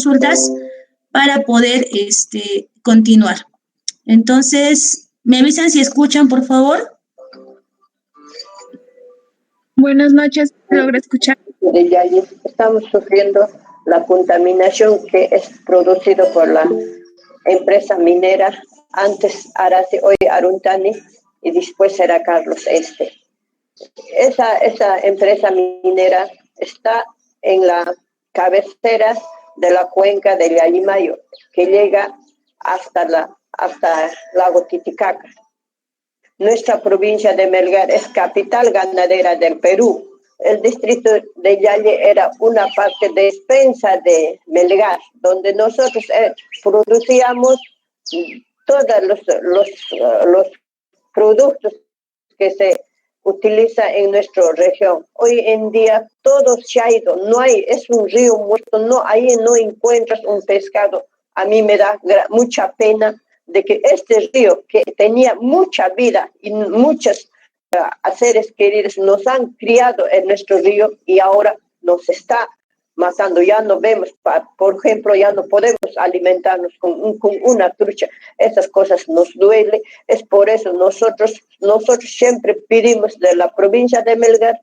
consultas para poder continuar. Entonces, ¿me avisan si escuchan, por favor? Buenas noches, logro escuchar. De Yayi, estamos sufriendo la contaminación que es producido por la empresa minera, antes Arasi, hoy Aruntani y después era Carlos Este. Esa empresa minera está en la cabecera de la cuenca del Llalimayo, que llega hasta lago Titicaca. Nuestra provincia de Melgar es capital ganadera del Perú. El distrito de Yalle era una parte de despensa de Melgar, donde nosotros producíamos todos los productos que se utilizan en nuestra región. Hoy en día todo se ha ido, es un río muerto, ahí no encuentras un pescado. A mí me da mucha pena de que este río, que tenía mucha vida y muchos seres queridos nos han criado en nuestro río y ahora nos está matando. Ya no vemos, por ejemplo, ya no podemos alimentarnos con una trucha. Esas cosas nos duelen. Es por eso nosotros siempre pedimos de la provincia de Melgar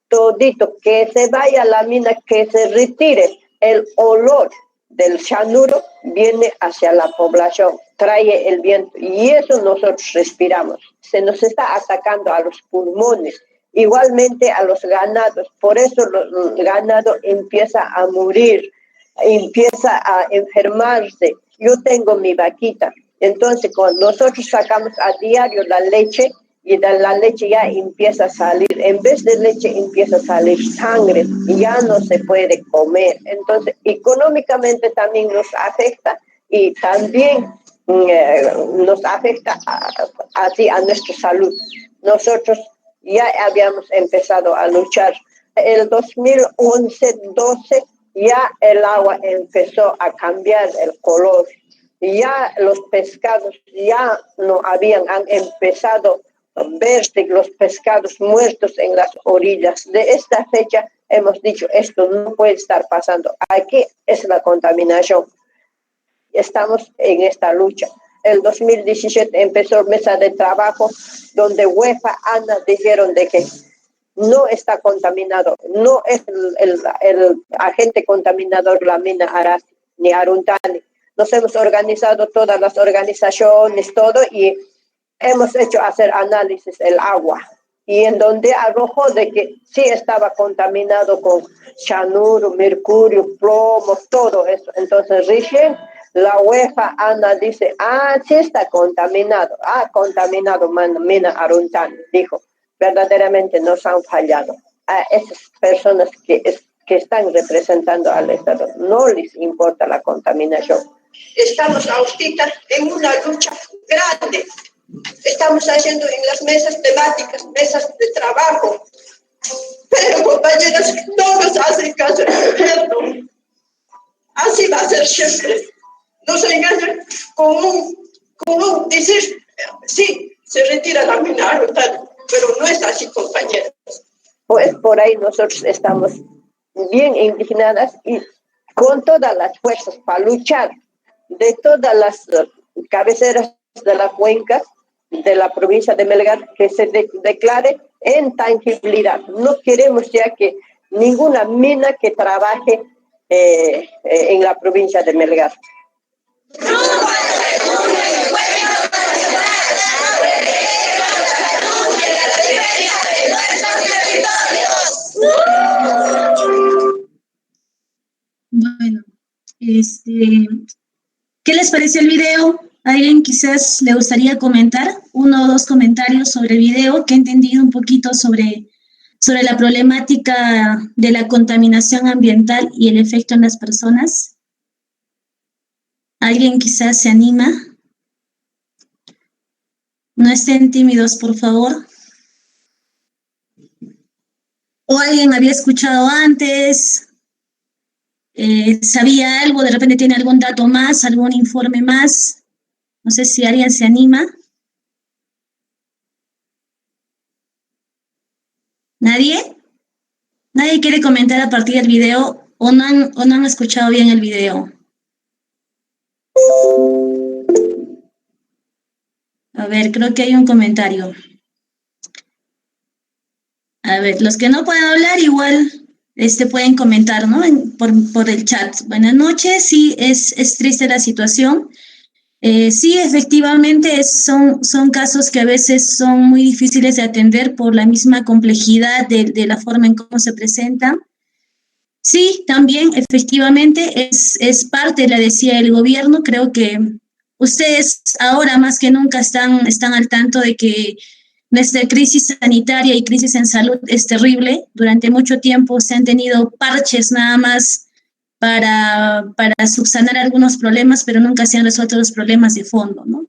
todito que se vaya a la mina, que se retire el olor del cianuro, viene hacia la población, trae el viento y eso nosotros respiramos. Se nos está atacando a los pulmones, igualmente a los ganados, por eso el ganado empieza a morir, empieza a enfermarse. Yo tengo mi vaquita, entonces cuando nosotros sacamos a diario la leche, y de la leche ya empieza a salir, en vez de leche empieza a salir sangre y ya no se puede comer. Entonces, económicamente también nos afecta y también nos afecta así a nuestra salud. Nosotros ya habíamos empezado a luchar. El 2011-12 ya el agua empezó a cambiar el color. Ya los pescados ya han empezado verse los pescados muertos en las orillas. De esta fecha hemos dicho, esto no puede estar pasando. Aquí es la contaminación. Estamos en esta lucha. El 2017 empezó mesa de trabajo donde UEFA, ANA dijeron de que no está contaminado, no es el agente contaminador la mina Arasi ni Aruntani. Nos hemos organizado todas las organizaciones, todo, y hemos hecho hacer análisis del agua y en donde arrojó de que sí estaba contaminado con cianuro, mercurio, plomo, todo eso. Entonces recién la UEFA ANA dice, sí está contaminado, contaminado mina Aruntani, dijo. Verdaderamente nos han fallado. A esas personas que están representando al Estado no les importa la contaminación. Estamos ahorita en una lucha grande. Estamos haciendo en las mesas temáticas, mesas de trabajo, pero compañeros no nos hacen caso. Así va a ser siempre. Nos engañan con un decir, sí, se retira la mina Aruntani, pero no es así, compañeros. Pues por ahí nosotros estamos bien indignadas y con todas las fuerzas para luchar de todas las cabeceras de la cuenca de la provincia de Melgar, que se declare en tangibilidad. No queremos ya que ninguna mina que trabaje en la provincia de Melgar. Bueno, ¿qué les pareció el video? ¿Alguien quizás le gustaría comentar? 1 o 2 comentarios sobre el video, que he entendido un poquito sobre la problemática de la contaminación ambiental y el efecto en las personas. ¿Alguien quizás se anima? No estén tímidos, por favor. ¿O alguien había escuchado antes? ¿Sabía algo? ¿De repente tiene algún dato más, algún informe más? No sé si alguien se anima. ¿Nadie? ¿Nadie quiere comentar a partir del video o no han escuchado bien el video? A ver, creo que hay un comentario. A ver, los que no pueden hablar igual pueden comentar, ¿no? Por el chat. Buenas noches, sí, es triste la situación. Sí, efectivamente, son casos que a veces son muy difíciles de atender por la misma complejidad de la forma en cómo se presentan. Sí, también, efectivamente, es parte, le decía el gobierno. Creo que ustedes ahora más que nunca están al tanto de que nuestra crisis sanitaria y crisis en salud es terrible. Durante mucho tiempo se han tenido parches nada más para subsanar algunos problemas, pero nunca se han resuelto los problemas de fondo, ¿no?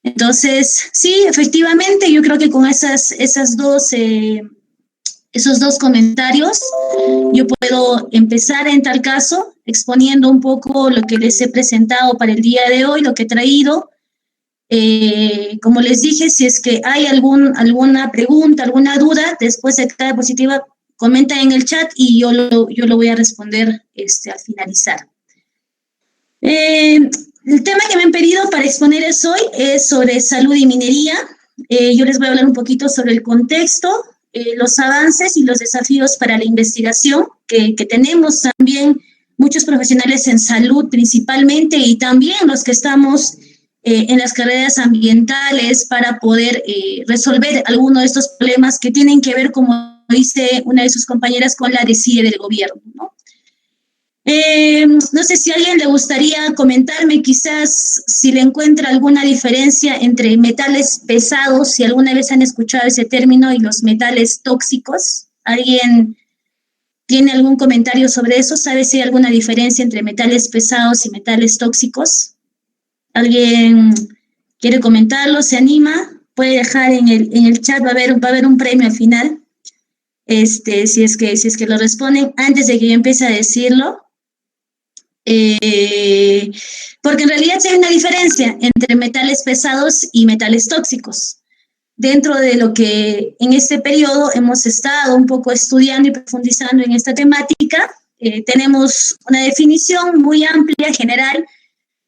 Entonces, sí, efectivamente, yo creo que con esos dos comentarios, yo puedo empezar en tal caso exponiendo un poco lo que les he presentado para el día de hoy, lo que he traído. Como les dije, si es que hay alguna pregunta, alguna duda, después de cada diapositiva, comenta en el chat y yo lo voy a responder al finalizar. El tema que me han pedido para exponerles hoy es sobre salud y minería. Yo les voy a hablar un poquito sobre el contexto, los avances y los desafíos para la investigación que tenemos también muchos profesionales en salud principalmente y también los que estamos en las carreras ambientales para poder resolver algunos de estos problemas que tienen que ver, como dice una de sus compañeras, con la desidia del gobierno, ¿no? No sé si a alguien le gustaría comentarme quizás si le encuentra alguna diferencia entre metales pesados, si alguna vez han escuchado ese término, y los metales tóxicos. ¿Alguien tiene algún comentario sobre eso? ¿Sabe si hay alguna diferencia entre metales pesados y metales tóxicos? ¿Alguien quiere comentarlo? ¿Se anima? Puede dejar en el chat, va a haber un premio al final. Si es que lo responden antes de que yo empiece a decirlo. Porque en realidad sí hay una diferencia entre metales pesados y metales tóxicos. Dentro de lo que en este periodo hemos estado un poco estudiando y profundizando en esta temática, tenemos una definición muy amplia, general,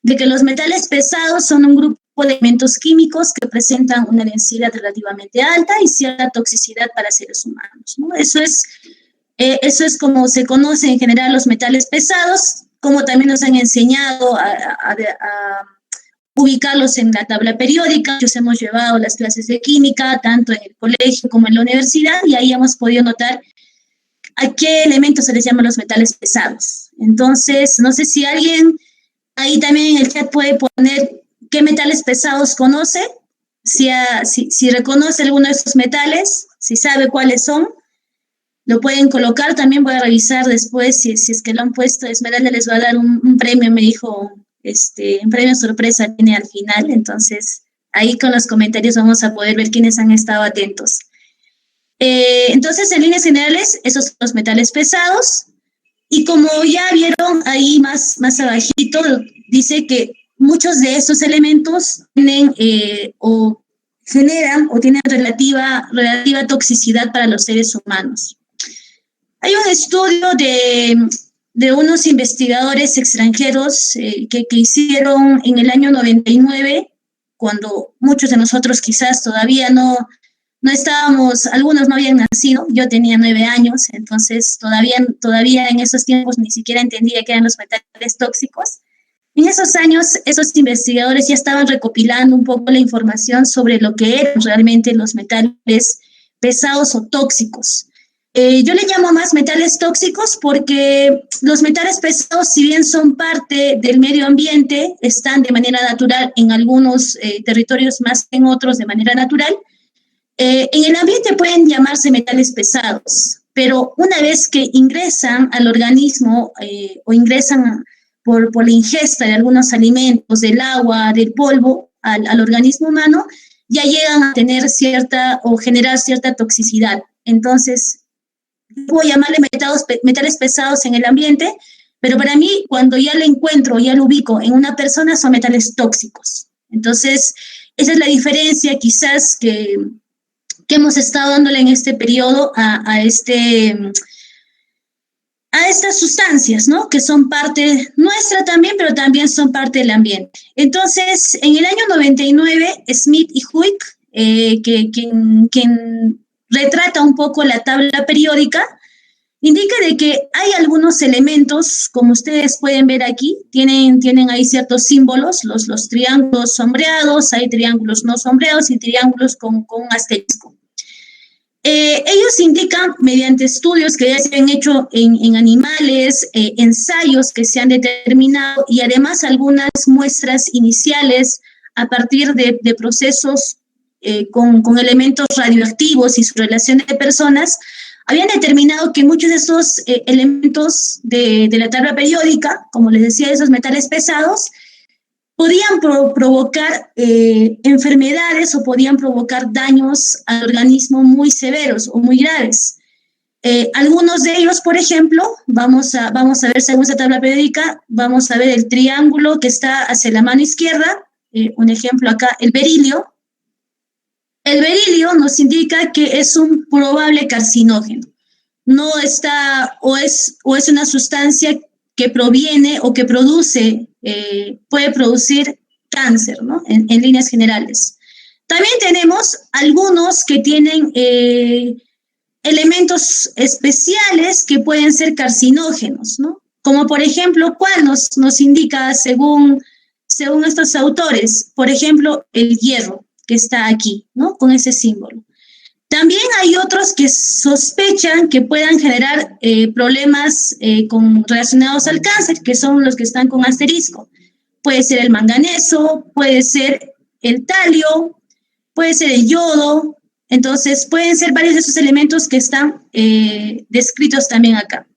de que los metales pesados son un grupo de elementos químicos que presentan una densidad relativamente alta y cierta toxicidad para seres humanos, ¿no? Eso es como se conoce en general los metales pesados, como también nos han enseñado a ubicarlos en la tabla periódica. Nosotros hemos llevado las clases de química, tanto en el colegio como en la universidad, y ahí hemos podido notar a qué elementos se les llaman los metales pesados. Entonces, no sé si alguien ahí también en el chat puede poner qué metales pesados conoce, si reconoce alguno de estos metales, si sabe cuáles son. Lo pueden colocar, también voy a revisar después si es que lo han puesto. Esmeralda les va a dar un premio, me dijo, un premio sorpresa tiene al final. Entonces, ahí con los comentarios vamos a poder ver quiénes han estado atentos. Entonces, en líneas generales, esos son los metales pesados. Y como ya vieron ahí más abajito, dice que muchos de estos elementos tienen o generan o tienen relativa toxicidad para los seres humanos. Hay un estudio de unos investigadores extranjeros que hicieron en el año 99, cuando muchos de nosotros quizás todavía no estábamos, algunos no habían nacido. Yo tenía 9 años, entonces todavía en esos tiempos ni siquiera entendía qué eran los metales tóxicos. En esos años, esos investigadores ya estaban recopilando un poco la información sobre lo que eran realmente los metales pesados o tóxicos. Yo le llamo más metales tóxicos porque los metales pesados, si bien son parte del medio ambiente, están de manera natural en algunos territorios más que en otros de manera natural. En el ambiente pueden llamarse metales pesados, pero una vez que ingresan al organismo o ingresan por la ingesta de algunos alimentos, del agua, del polvo, al organismo humano, ya llegan a tener o generar cierta toxicidad. Entonces, puedo llamarle metales pesados en el ambiente, pero para mí, cuando ya lo encuentro, ya lo ubico en una persona, son metales tóxicos. Entonces, esa es la diferencia quizás que hemos estado dándole en este periodo a a estas sustancias, ¿no? Que son parte nuestra también, pero también son parte del ambiente. Entonces, en el año 99, Smith y Huyck, quien retrata un poco la tabla periódica, indica de que hay algunos elementos, como ustedes pueden ver aquí, tienen ahí ciertos símbolos, los triángulos sombreados, hay triángulos no sombreados y triángulos con asterisco. Ellos indican, mediante estudios que ya se han hecho en animales, ensayos que se han determinado y además algunas muestras iniciales a partir de procesos con elementos radioactivos y su relación de personas, habían determinado que muchos de estos elementos de la tabla periódica, como les decía, esos metales pesados, podían provocar enfermedades o podían provocar daños al organismo muy severos o muy graves. Algunos de ellos, por ejemplo, vamos a ver según esta tabla periódica, vamos a ver el triángulo que está hacia la mano izquierda, un ejemplo acá, el berilio. El berilio nos indica que es un probable carcinógeno. No está, o es una sustancia que proviene o que produce, puede producir cáncer, ¿no? En líneas generales. También tenemos algunos que tienen elementos especiales que pueden ser carcinógenos, ¿no? Como por ejemplo, ¿cuál nos indica según estos autores? Por ejemplo, el hierro, que está aquí, ¿no? Con ese símbolo. También hay otros que sospechan que puedan generar problemas relacionados al cáncer, que son los que están con asterisco. Puede ser el manganeso, puede ser el talio, puede ser el yodo. Entonces, pueden ser varios de esos elementos que están descritos también acá.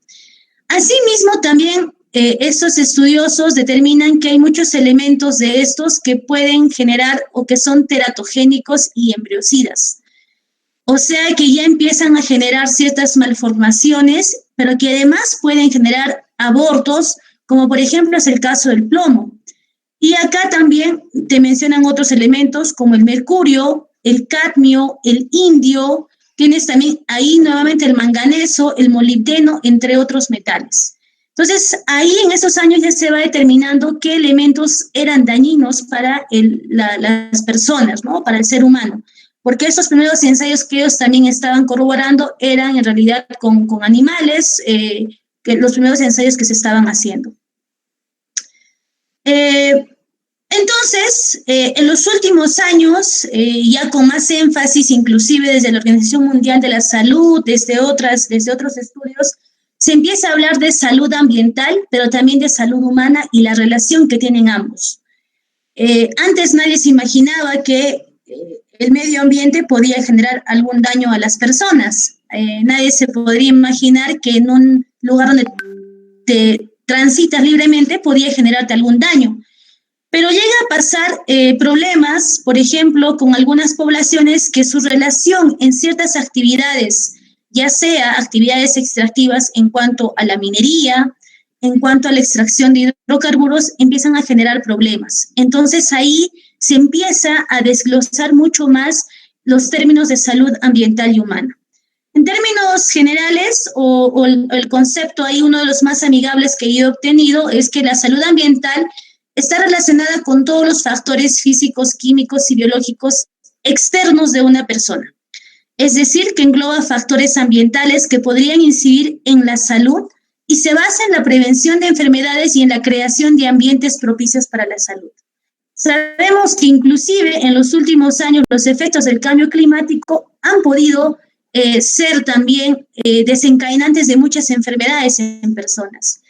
Asimismo, también estos estudiosos determinan que hay muchos elementos de estos que pueden generar o que son teratogénicos y embriocidas. O sea que ya empiezan a generar ciertas malformaciones, pero que además pueden generar abortos, como por ejemplo es el caso del plomo. Y acá también te mencionan otros elementos como el mercurio, el cadmio, el indio, tienes también ahí nuevamente el manganeso, el molibdeno, entre otros metales. Entonces, ahí en esos años ya se va determinando qué elementos eran dañinos para las personas, ¿no? Para el ser humano. Porque estos primeros ensayos que ellos también estaban corroborando eran en realidad con animales, que los primeros ensayos que se estaban haciendo. Entonces, en los últimos años, ya con más énfasis, inclusive desde la Organización Mundial de la Salud, desde otros estudios, se empieza a hablar de salud ambiental, pero también de salud humana y la relación que tienen ambos. Antes nadie se imaginaba que el medio ambiente podía generar algún daño a las personas. Nadie se podría imaginar que en un lugar donde te transitas libremente podía generarte algún daño. Pero llega a pasar problemas, por ejemplo, con algunas poblaciones que su relación en ciertas actividades, ya sea actividades extractivas en cuanto a la minería, en cuanto a la extracción de hidrocarburos, empiezan a generar problemas. Entonces ahí se empieza a desglosar mucho más los términos de salud ambiental y humana. En términos generales, o el concepto ahí, uno de los más amigables que yo he obtenido es que la salud ambiental está relacionada con todos los factores físicos, químicos y biológicos externos de una persona. Es decir, que engloba factores ambientales que podrían incidir en la salud y se basa en la prevención de enfermedades y en la creación de ambientes propicios para la salud. Sabemos que inclusive en los últimos años los efectos del cambio climático han podido ser también desencadenantes de muchas enfermedades en personas.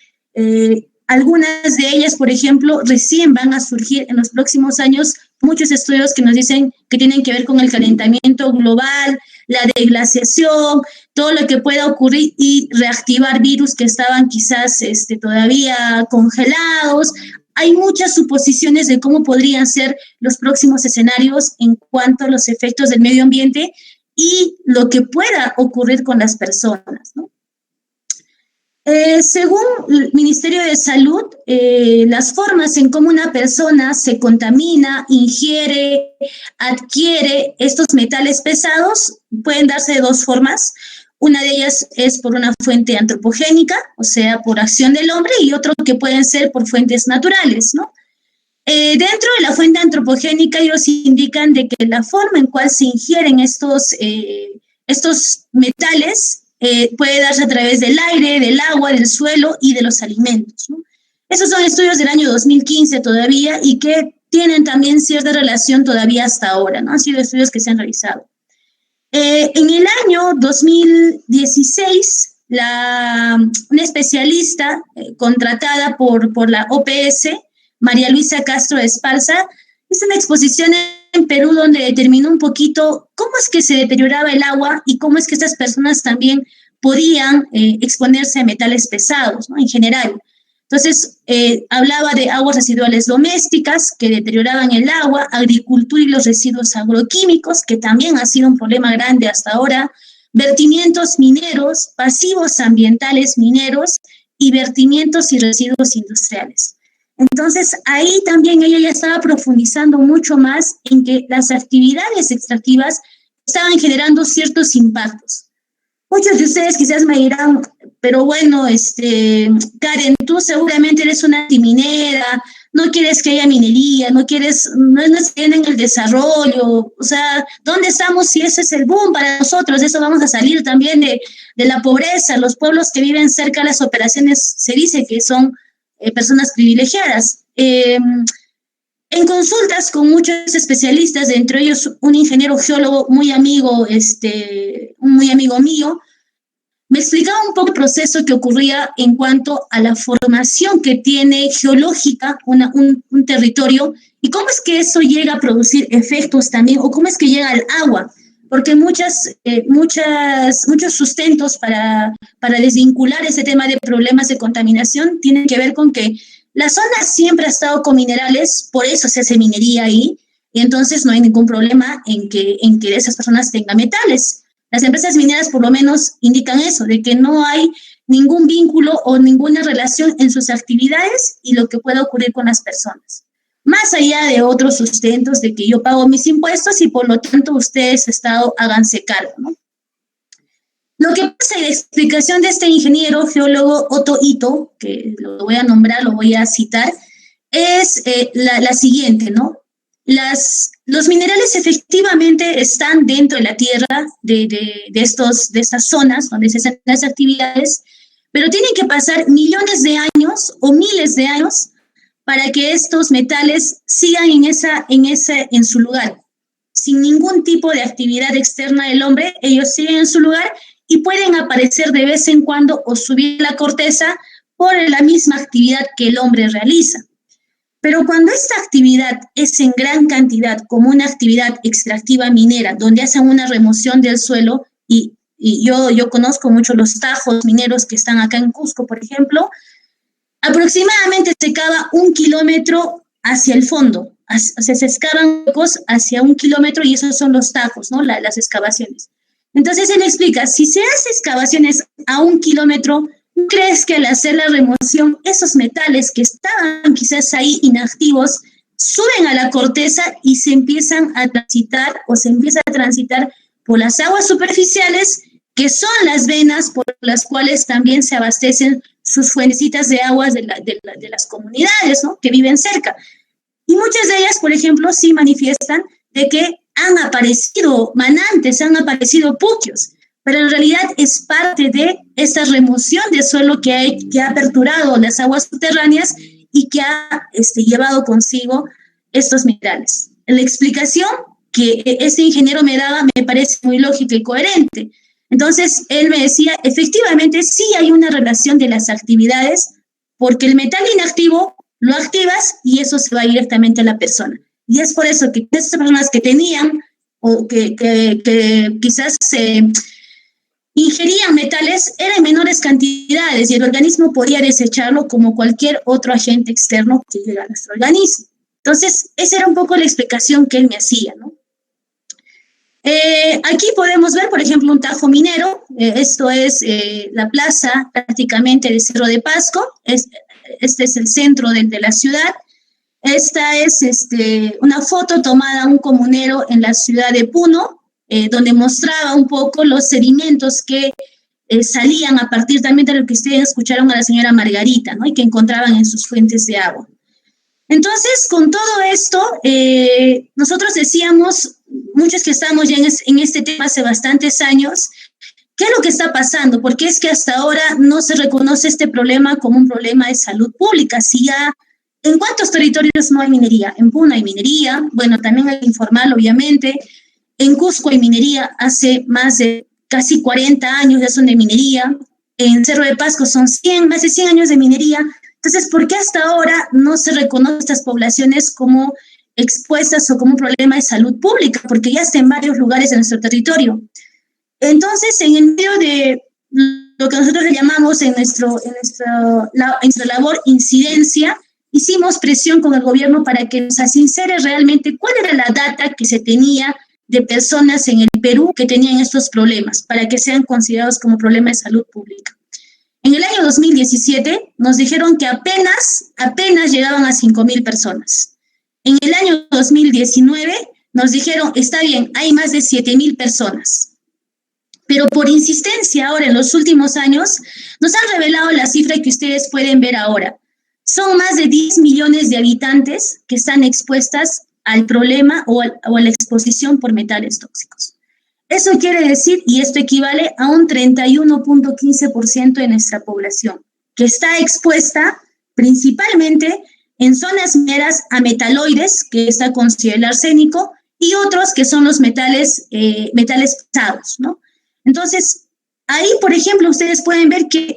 Algunas de ellas, por ejemplo, recién van a surgir en los próximos años muchos estudios que nos dicen que tienen que ver con el calentamiento global, la deglaciación, todo lo que pueda ocurrir y reactivar virus que estaban quizás todavía congelados. Hay muchas suposiciones de cómo podrían ser los próximos escenarios en cuanto a los efectos del medio ambiente y lo que pueda ocurrir con las personas, ¿no? Según el Ministerio de Salud, las formas en cómo una persona se contamina, ingiere, adquiere estos metales pesados pueden darse de dos formas. Una de ellas es por una fuente antropogénica, o sea, por acción del hombre, y otro que pueden ser por fuentes naturales, ¿no? Dentro de la fuente antropogénica, ellos indican de que la forma en cual se ingieren estos metales puede darse a través del aire, del agua, del suelo y de los alimentos, ¿no? Esos son estudios del año 2015 todavía y que tienen también cierta relación todavía hasta ahora, ¿no? Han sido estudios que se han realizado. En el año 2016, una especialista contratada por la OPS, María Luisa Castro Esparza, hizo una exposición en Perú donde determinó un poquito cómo es que se deterioraba el agua y cómo es que estas personas también podían exponerse a metales pesados, ¿no? En general. Entonces, hablaba de aguas residuales domésticas que deterioraban el agua, agricultura y los residuos agroquímicos, que también ha sido un problema grande hasta ahora, vertimientos mineros, pasivos ambientales mineros y vertimientos y residuos industriales. Entonces, ahí también ella ya estaba profundizando mucho más en que las actividades extractivas estaban generando ciertos impactos. Muchos de ustedes quizás me dirán, pero bueno, Karen, tú seguramente eres una antiminera, no quieres que haya minería, no entienden el desarrollo, o sea, ¿dónde estamos si ese es el boom para nosotros? De eso vamos a salir también de la pobreza. Los pueblos que viven cerca de las operaciones se dice que son personas privilegiadas. En consultas con muchos especialistas, entre ellos un ingeniero geólogo muy amigo mío, me explicaba un poco el proceso que ocurría en cuanto a la formación que tiene geológica un territorio y cómo es que eso llega a producir efectos también, o cómo es que llega al agua, porque muchos sustentos para desvincular ese tema de problemas de contaminación tienen que ver con que la zona siempre ha estado con minerales, por eso se hace minería ahí, y entonces no hay ningún problema en que esas personas tengan metales. Las empresas mineras por lo menos indican eso, de que no hay ningún vínculo o ninguna relación en sus actividades y lo que pueda ocurrir con las personas. Más allá de otros sustentos de que yo pago mis impuestos y por lo tanto ustedes, Estado, háganse cargo, ¿no? Lo que pasa en la explicación de este ingeniero geólogo Otto Ito, que lo voy a nombrar, lo voy a citar, es la siguiente, ¿no? Los minerales efectivamente están dentro de la tierra de estas zonas donde se hacen las actividades, pero tienen que pasar millones de años o miles de años para que estos metales sigan en su lugar. Sin ningún tipo de actividad externa del hombre, ellos siguen en su lugar y pueden aparecer de vez en cuando o subir la corteza por la misma actividad que el hombre realiza. Pero cuando esta actividad es en gran cantidad, como una actividad extractiva minera, donde hacen una remoción del suelo, y yo conozco mucho los tajos mineros que están acá en Cusco, por ejemplo, aproximadamente se cava 1 kilómetro hacia el fondo, se excavan huecos hacia 1 kilómetro y esos son los tajos, ¿no? Las excavaciones. Entonces él explica, si se hace excavaciones a 1 kilómetro, ¿no crees que al hacer la remoción, esos metales que estaban quizás ahí inactivos, suben a la corteza y se empiezan a transitar o se empieza a transitar por las aguas superficiales, que son las venas por las cuales también se abastecen sus fuentecitas de aguas de las comunidades, ¿no? Que viven cerca? Y muchas de ellas, por ejemplo, sí manifiestan de que han aparecido manantes, han aparecido puquios, pero en realidad es parte de esa remoción de suelo que ha aperturado las aguas subterráneas y que ha llevado consigo estos minerales. La explicación que este ingeniero me daba me parece muy lógica y coherente. Entonces, él me decía, efectivamente, sí hay una relación de las actividades, porque el metal inactivo lo activas y eso se va directamente a la persona. Y es por eso que estas personas que tenían o que quizás ingerían metales eran en menores cantidades y el organismo podía desecharlo como cualquier otro agente externo que llega a nuestro organismo. Entonces, esa era un poco la explicación que él me hacía, ¿no? Aquí podemos ver, por ejemplo, un tajo minero. Esto es la plaza prácticamente de Cerro de Pasco. Este es el centro de la ciudad. Esta es una foto tomada a un comunero en la ciudad de Puno. donde mostraba un poco los sedimentos que salían a partir también de lo que ustedes escucharon a la señora Margarita, ¿no? Y que encontraban en sus fuentes de agua. Entonces, con todo esto, nosotros decíamos, muchos que estamos ya en este tema hace bastantes años, ¿qué es lo que está pasando? Porque es que hasta ahora no se reconoce este problema como un problema de salud pública. Si ya, ¿en cuántos territorios no hay minería? En Puno hay minería, bueno, también hay informal, obviamente. En Cusco hay minería, hace más de casi 40 años ya son de minería. En Cerro de Pasco son más de 100 años de minería. Entonces, ¿por qué hasta ahora no se reconoce estas poblaciones como expuestas o como un problema de salud pública? Porque ya está en varios lugares de nuestro territorio. Entonces, en el medio de lo que nosotros le llamamos en nuestra labor incidencia, hicimos presión con el gobierno para que nos asincere realmente cuál era la data que se tenía de personas en el Perú que tenían estos problemas, para que sean considerados como problemas de salud pública. En el año 2017 nos dijeron que apenas llegaban a 5,000 personas. En el año 2019 nos dijeron, está bien, hay más de 7,000 personas. Pero por insistencia ahora en los últimos años nos han revelado la cifra que ustedes pueden ver ahora. Son más de 10 millones de habitantes que están expuestas al problema o a la exposición por metales tóxicos. Eso quiere decir, y esto equivale a un 31.15% de nuestra población, que está expuesta principalmente en zonas mineras a metaloides, que está considerado el arsénico, y otros que son los metales pesados, ¿no? Entonces, ahí, por ejemplo, ustedes pueden ver que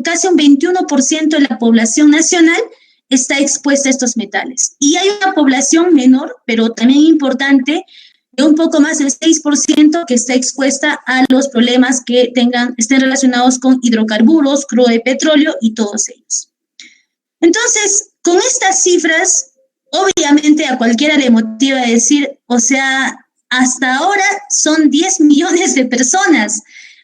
casi un 21% de la población nacional está expuesta a estos metales. Y hay una población menor, pero también importante, de un poco más del 6% que está expuesta a los problemas que estén relacionados con hidrocarburos, crudo de petróleo y todos ellos. Entonces, con estas cifras, obviamente a cualquiera le motiva a decir, o sea, hasta ahora son 10 millones de personas.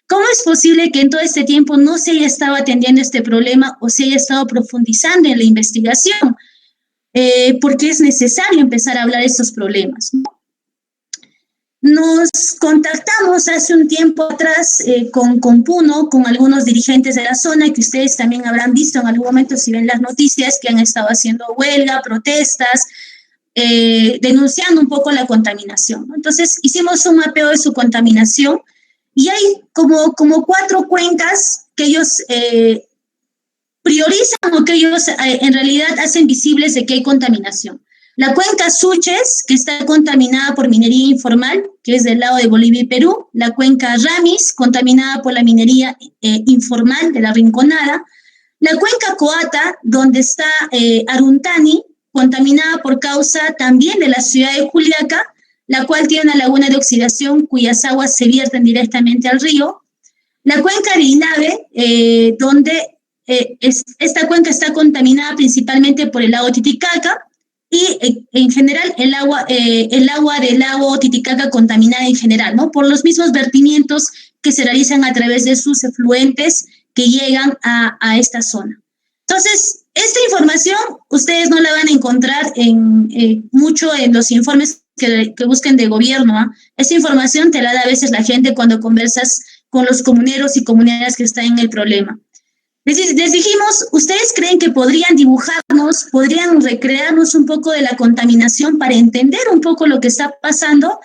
¿Cómo es posible que en todo este tiempo no se haya estado atendiendo este problema o se haya estado profundizando en la investigación? Porque es necesario empezar a hablar de estos problemas, ¿no? Nos contactamos hace un tiempo atrás con Puno, con algunos dirigentes de la zona, que ustedes también habrán visto en algún momento si ven las noticias, que han estado haciendo huelga, protestas, denunciando un poco la contaminación, ¿no? Entonces hicimos un mapeo de su contaminación y hay como 4 cuencas que ellos priorizan o que ellos en realidad hacen visibles de que hay contaminación. La cuenca Suches, que está contaminada por minería informal, que es del lado de Bolivia y Perú. La cuenca Ramis, contaminada por la minería informal de la Rinconada. La cuenca Coata, donde está Aruntani, contaminada por causa también de la ciudad de Juliaca, la cual tiene una laguna de oxidación cuyas aguas se vierten directamente al río. La cuenca de Inave, donde esta cuenca está contaminada principalmente por el lago Titicaca, y en general el agua del lago Titicaca contaminada en general, ¿no? Por los mismos vertimientos que se realizan a través de sus efluentes que llegan a esta zona. Entonces, esta información ustedes no la van a encontrar mucho en los informes que busquen de gobierno, ¿eh? Esta información te la da a veces la gente cuando conversas con los comuneros y comuneras que están en el problema. Les dijimos, ¿ustedes creen que podrían dibujarnos, podrían recrearnos un poco de la contaminación para entender un poco lo que está pasando?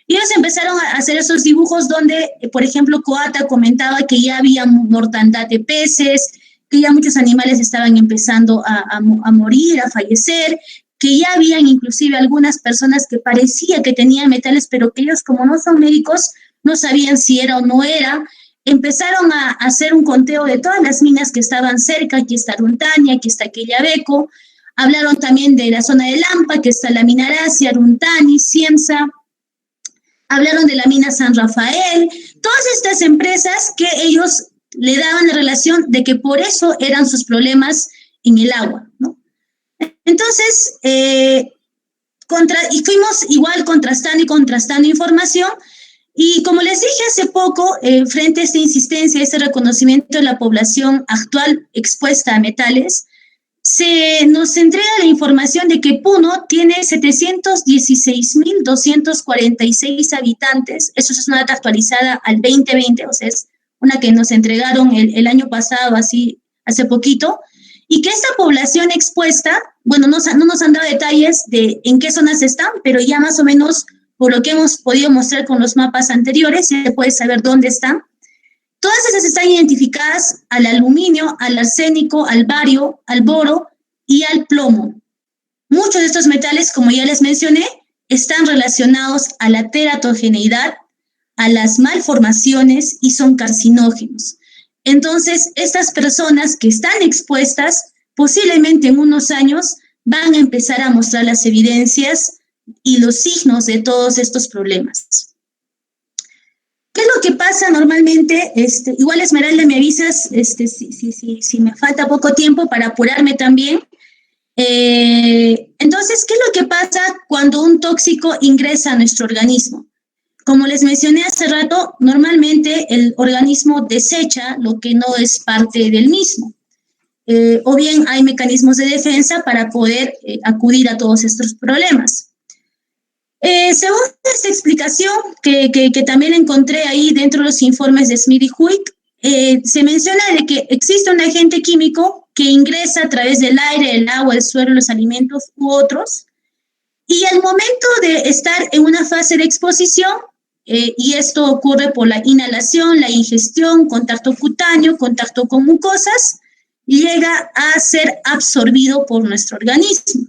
Y ellos empezaron a hacer esos dibujos donde, por ejemplo, Coata comentaba que ya había mortandad de peces, que ya muchos animales estaban empezando a morir, a fallecer, que ya habían inclusive algunas personas que parecía que tenían metales, pero que ellos, como no son médicos, no sabían si era o no era. Empezaron a hacer un conteo de todas las minas que estaban cerca. Aquí está Aruntani, aquí está Quellaveco. Hablaron también de la zona de Lampa, que está la mina Aracia, Aruntani, Ciemsa. Hablaron de la mina San Rafael. Todas estas empresas que ellos le daban la relación de que por eso eran sus problemas en el agua, ¿no? Entonces, y fuimos igual contrastando información. Y como les dije hace poco, frente a esta insistencia, este reconocimiento de la población actual expuesta a metales, nos entrega la información de que Puno tiene 716.246 habitantes. Eso es una data actualizada al 2020, o sea, es una que nos entregaron el año pasado, así, hace poquito, y que esta población expuesta, bueno, no nos han dado detalles de en qué zonas están, pero ya más o menos, por lo que hemos podido mostrar con los mapas anteriores, se puede saber dónde están. Todas esas están identificadas al aluminio, al arsénico, al bario, al boro y al plomo. Muchos de estos metales, como ya les mencioné, están relacionados a la teratogeneidad, a las malformaciones y son carcinógenos. Entonces, estas personas que están expuestas, posiblemente en unos años, van a empezar a mostrar las evidencias y los signos de todos estos problemas. ¿Qué es lo que pasa normalmente? Igual, Esmeralda, me avisas si me falta poco tiempo para apurarme también. Entonces, ¿qué es lo que pasa cuando un tóxico ingresa a nuestro organismo? Como les mencioné hace rato, normalmente el organismo desecha lo que no es parte del mismo. O bien hay mecanismos de defensa para poder acudir a todos estos problemas. Según esta explicación que también encontré ahí dentro de los informes de Smith y Huyck, se menciona de que existe un agente químico que ingresa a través del aire, el agua, el suelo, los alimentos u otros, y al momento de estar en una fase de exposición, y esto ocurre por la inhalación, la ingestión, contacto cutáneo, contacto con mucosas, llega a ser absorbido por nuestro organismo.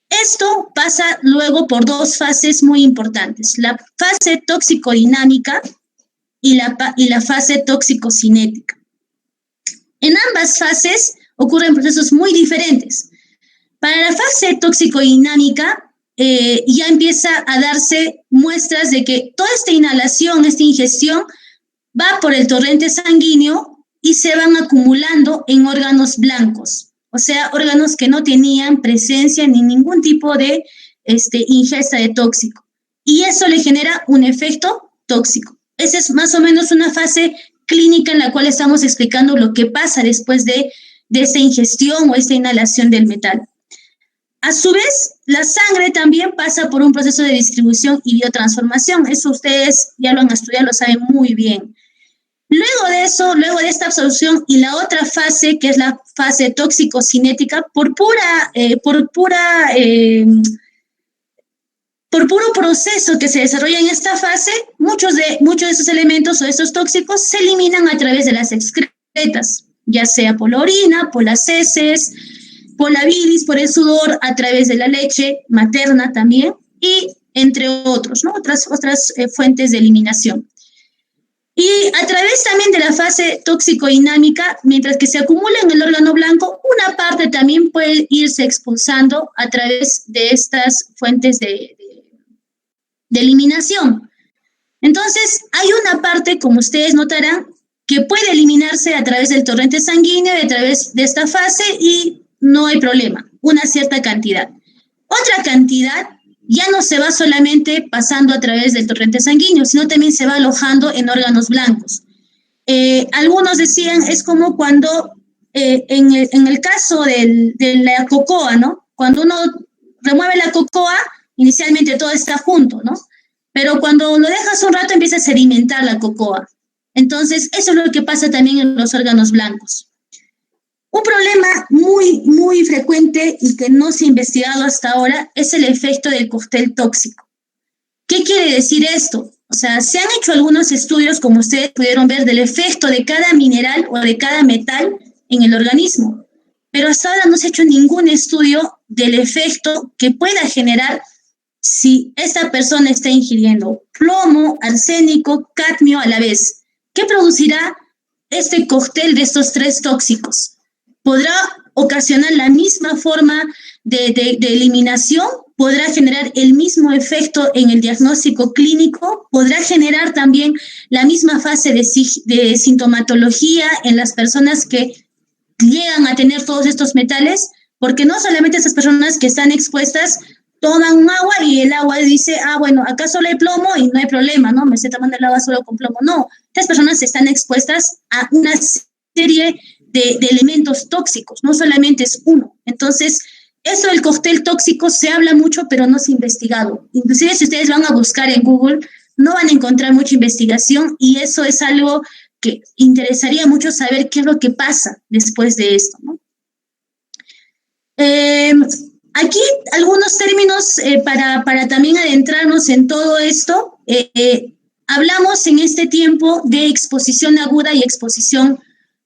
Esto pasa luego por dos fases muy importantes, la fase tóxico-dinámica y la fase tóxico-cinética. En ambas fases ocurren procesos muy diferentes. Para la fase tóxico-dinámica ya empieza a darse muestras de que toda esta inhalación, esta ingestión, va por el torrente sanguíneo y se van acumulando en órganos blancos. O sea, órganos que no tenían presencia ni ningún tipo de ingesta de tóxico. Y eso le genera un efecto tóxico. Esa es más o menos una fase clínica en la cual estamos explicando lo que pasa después de esta ingestión o esta inhalación del metal. A su vez, la sangre también pasa por un proceso de distribución y biotransformación. Eso ustedes ya lo han estudiado, lo saben muy bien. Luego de eso, luego de esta absorción y la otra fase, que es la fase tóxico-cinética, por puro proceso que se desarrolla en esta fase, muchos de esos elementos o esos tóxicos se eliminan a través de las excretas, ya sea por la orina, por las heces, por la bilis, por el sudor, a través de la leche materna también, y entre otros, ¿no? Otras fuentes de eliminación. Y a través también de la fase tóxico-dinámica, mientras que se acumula en el órgano blanco, una parte también puede irse expulsando a través de estas fuentes de eliminación. Entonces, hay una parte, como ustedes notarán, que puede eliminarse a través del torrente sanguíneo y a través de esta fase y no hay problema, una cierta cantidad. Otra cantidad ya no se va solamente pasando a través del torrente sanguíneo, sino también se va alojando en órganos blancos. Algunos decían, es como cuando, en el caso de la cocoa, ¿no? Cuando uno remueve la cocoa, inicialmente todo está junto, ¿no? Pero cuando lo dejas un rato empieza a sedimentar la cocoa. Entonces, eso es lo que pasa también en los órganos blancos. Un problema muy, muy frecuente y que no se ha investigado hasta ahora es el efecto del cóctel tóxico. ¿Qué quiere decir esto? O sea, se han hecho algunos estudios, como ustedes pudieron ver, del efecto de cada mineral o de cada metal en el organismo, pero hasta ahora no se ha hecho ningún estudio del efecto que pueda generar si esta persona está ingiriendo plomo, arsénico, cadmio a la vez. ¿Qué producirá este cóctel de estos tres tóxicos? ¿Podrá ocasionar la misma forma de eliminación? ¿Podrá generar el mismo efecto en el diagnóstico clínico? ¿Podrá generar también la misma fase de sintomatología en las personas que llegan a tener todos estos metales? Porque no solamente esas personas que están expuestas toman un agua y el agua dice, bueno, acá solo hay plomo y no hay problema, ¿no? Me estoy tomando el agua solo con plomo. No, estas personas están expuestas a una serie de elementos tóxicos, no solamente es uno. Entonces, eso del cóctel tóxico se habla mucho, pero no se ha investigado. Inclusive si ustedes van a buscar en Google, no van a encontrar mucha investigación y eso es algo que interesaría mucho saber qué es lo que pasa después de esto, ¿no? Aquí algunos términos para también adentrarnos en todo esto. Hablamos en este tiempo de exposición aguda y exposición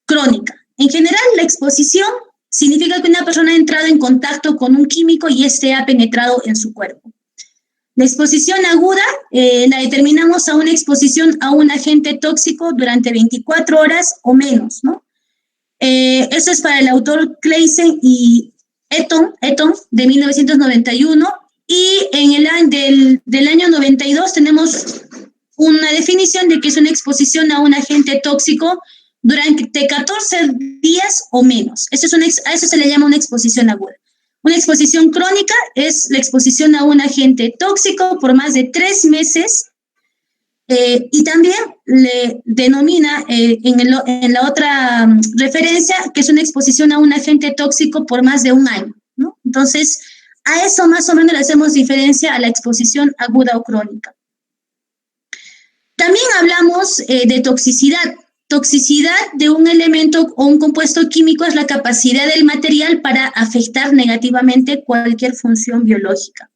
crónica. En general, la exposición significa que una persona ha entrado en contacto con un químico y este ha penetrado en su cuerpo. La exposición aguda la determinamos a una exposición a un agente tóxico durante 24 horas o menos, ¿no? Eso es para el autor Claesen y Eaton de 1991, y en el del año 92 tenemos una definición de que es una exposición a un agente tóxico durante 14 días o menos. A eso se le llama una exposición aguda. Una exposición crónica es la exposición a un agente tóxico por más de 3 meses, y también le denomina en la otra referencia que es una exposición a un agente tóxico por más de 1 año, ¿no? Entonces, a eso más o menos le hacemos diferencia a la exposición aguda o crónica. También hablamos de toxicidad. Toxicidad de un elemento o un compuesto químico es la capacidad del material para afectar negativamente cualquier función biológica.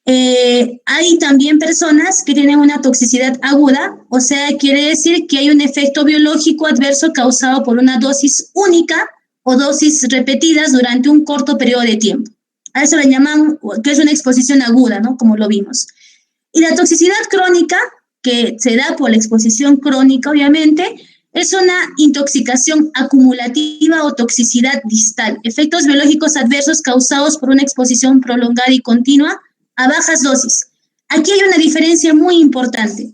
Hay también personas que tienen una toxicidad aguda, o sea, quiere decir que hay un efecto biológico adverso causado por una dosis única o dosis repetidas durante un corto periodo de tiempo. A eso le llaman, que es una exposición aguda, ¿no? Como lo vimos. Y la toxicidad crónica, que se da por la exposición crónica, obviamente, es una intoxicación acumulativa o toxicidad distal, efectos biológicos adversos causados por una exposición prolongada y continua a bajas dosis. Aquí hay una diferencia muy importante.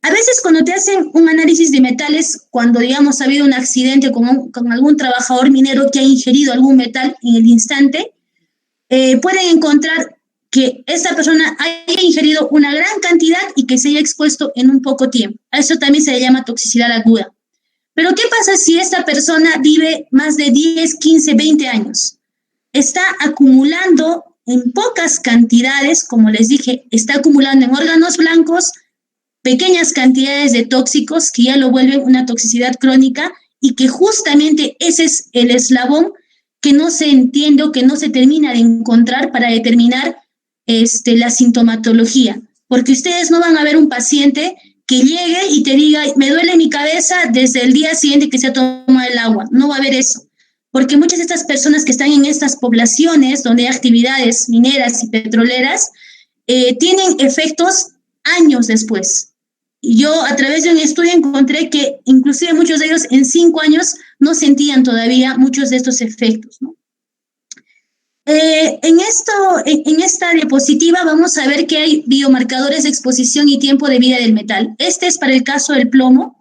A veces cuando te hacen un análisis de metales, cuando digamos ha habido un accidente con algún trabajador minero que ha ingerido algún metal en el instante, pueden encontrar que esta persona haya ingerido una gran cantidad y que se haya expuesto en un poco tiempo. A eso también se le llama toxicidad aguda. Pero ¿qué pasa si esta persona vive más de 10, 15, 20 años? Está acumulando en pocas cantidades, como les dije, está acumulando en órganos blancos pequeñas cantidades de tóxicos que ya lo vuelven una toxicidad crónica y que justamente ese es el eslabón que no se entiende o que no se termina de encontrar para determinar la sintomatología. Porque ustedes no van a ver un paciente que llegue y te diga, me duele mi cabeza desde el día siguiente que se ha tomado el agua. No va a haber eso. Porque muchas de estas personas que están en estas poblaciones donde hay actividades mineras y petroleras, tienen efectos años después. Y yo a través de un estudio encontré que inclusive muchos de ellos en 5 años no sentían todavía muchos de estos efectos, ¿no? En esta diapositiva vamos a ver que hay biomarcadores de exposición y tiempo de vida del metal. Este es para el caso del plomo.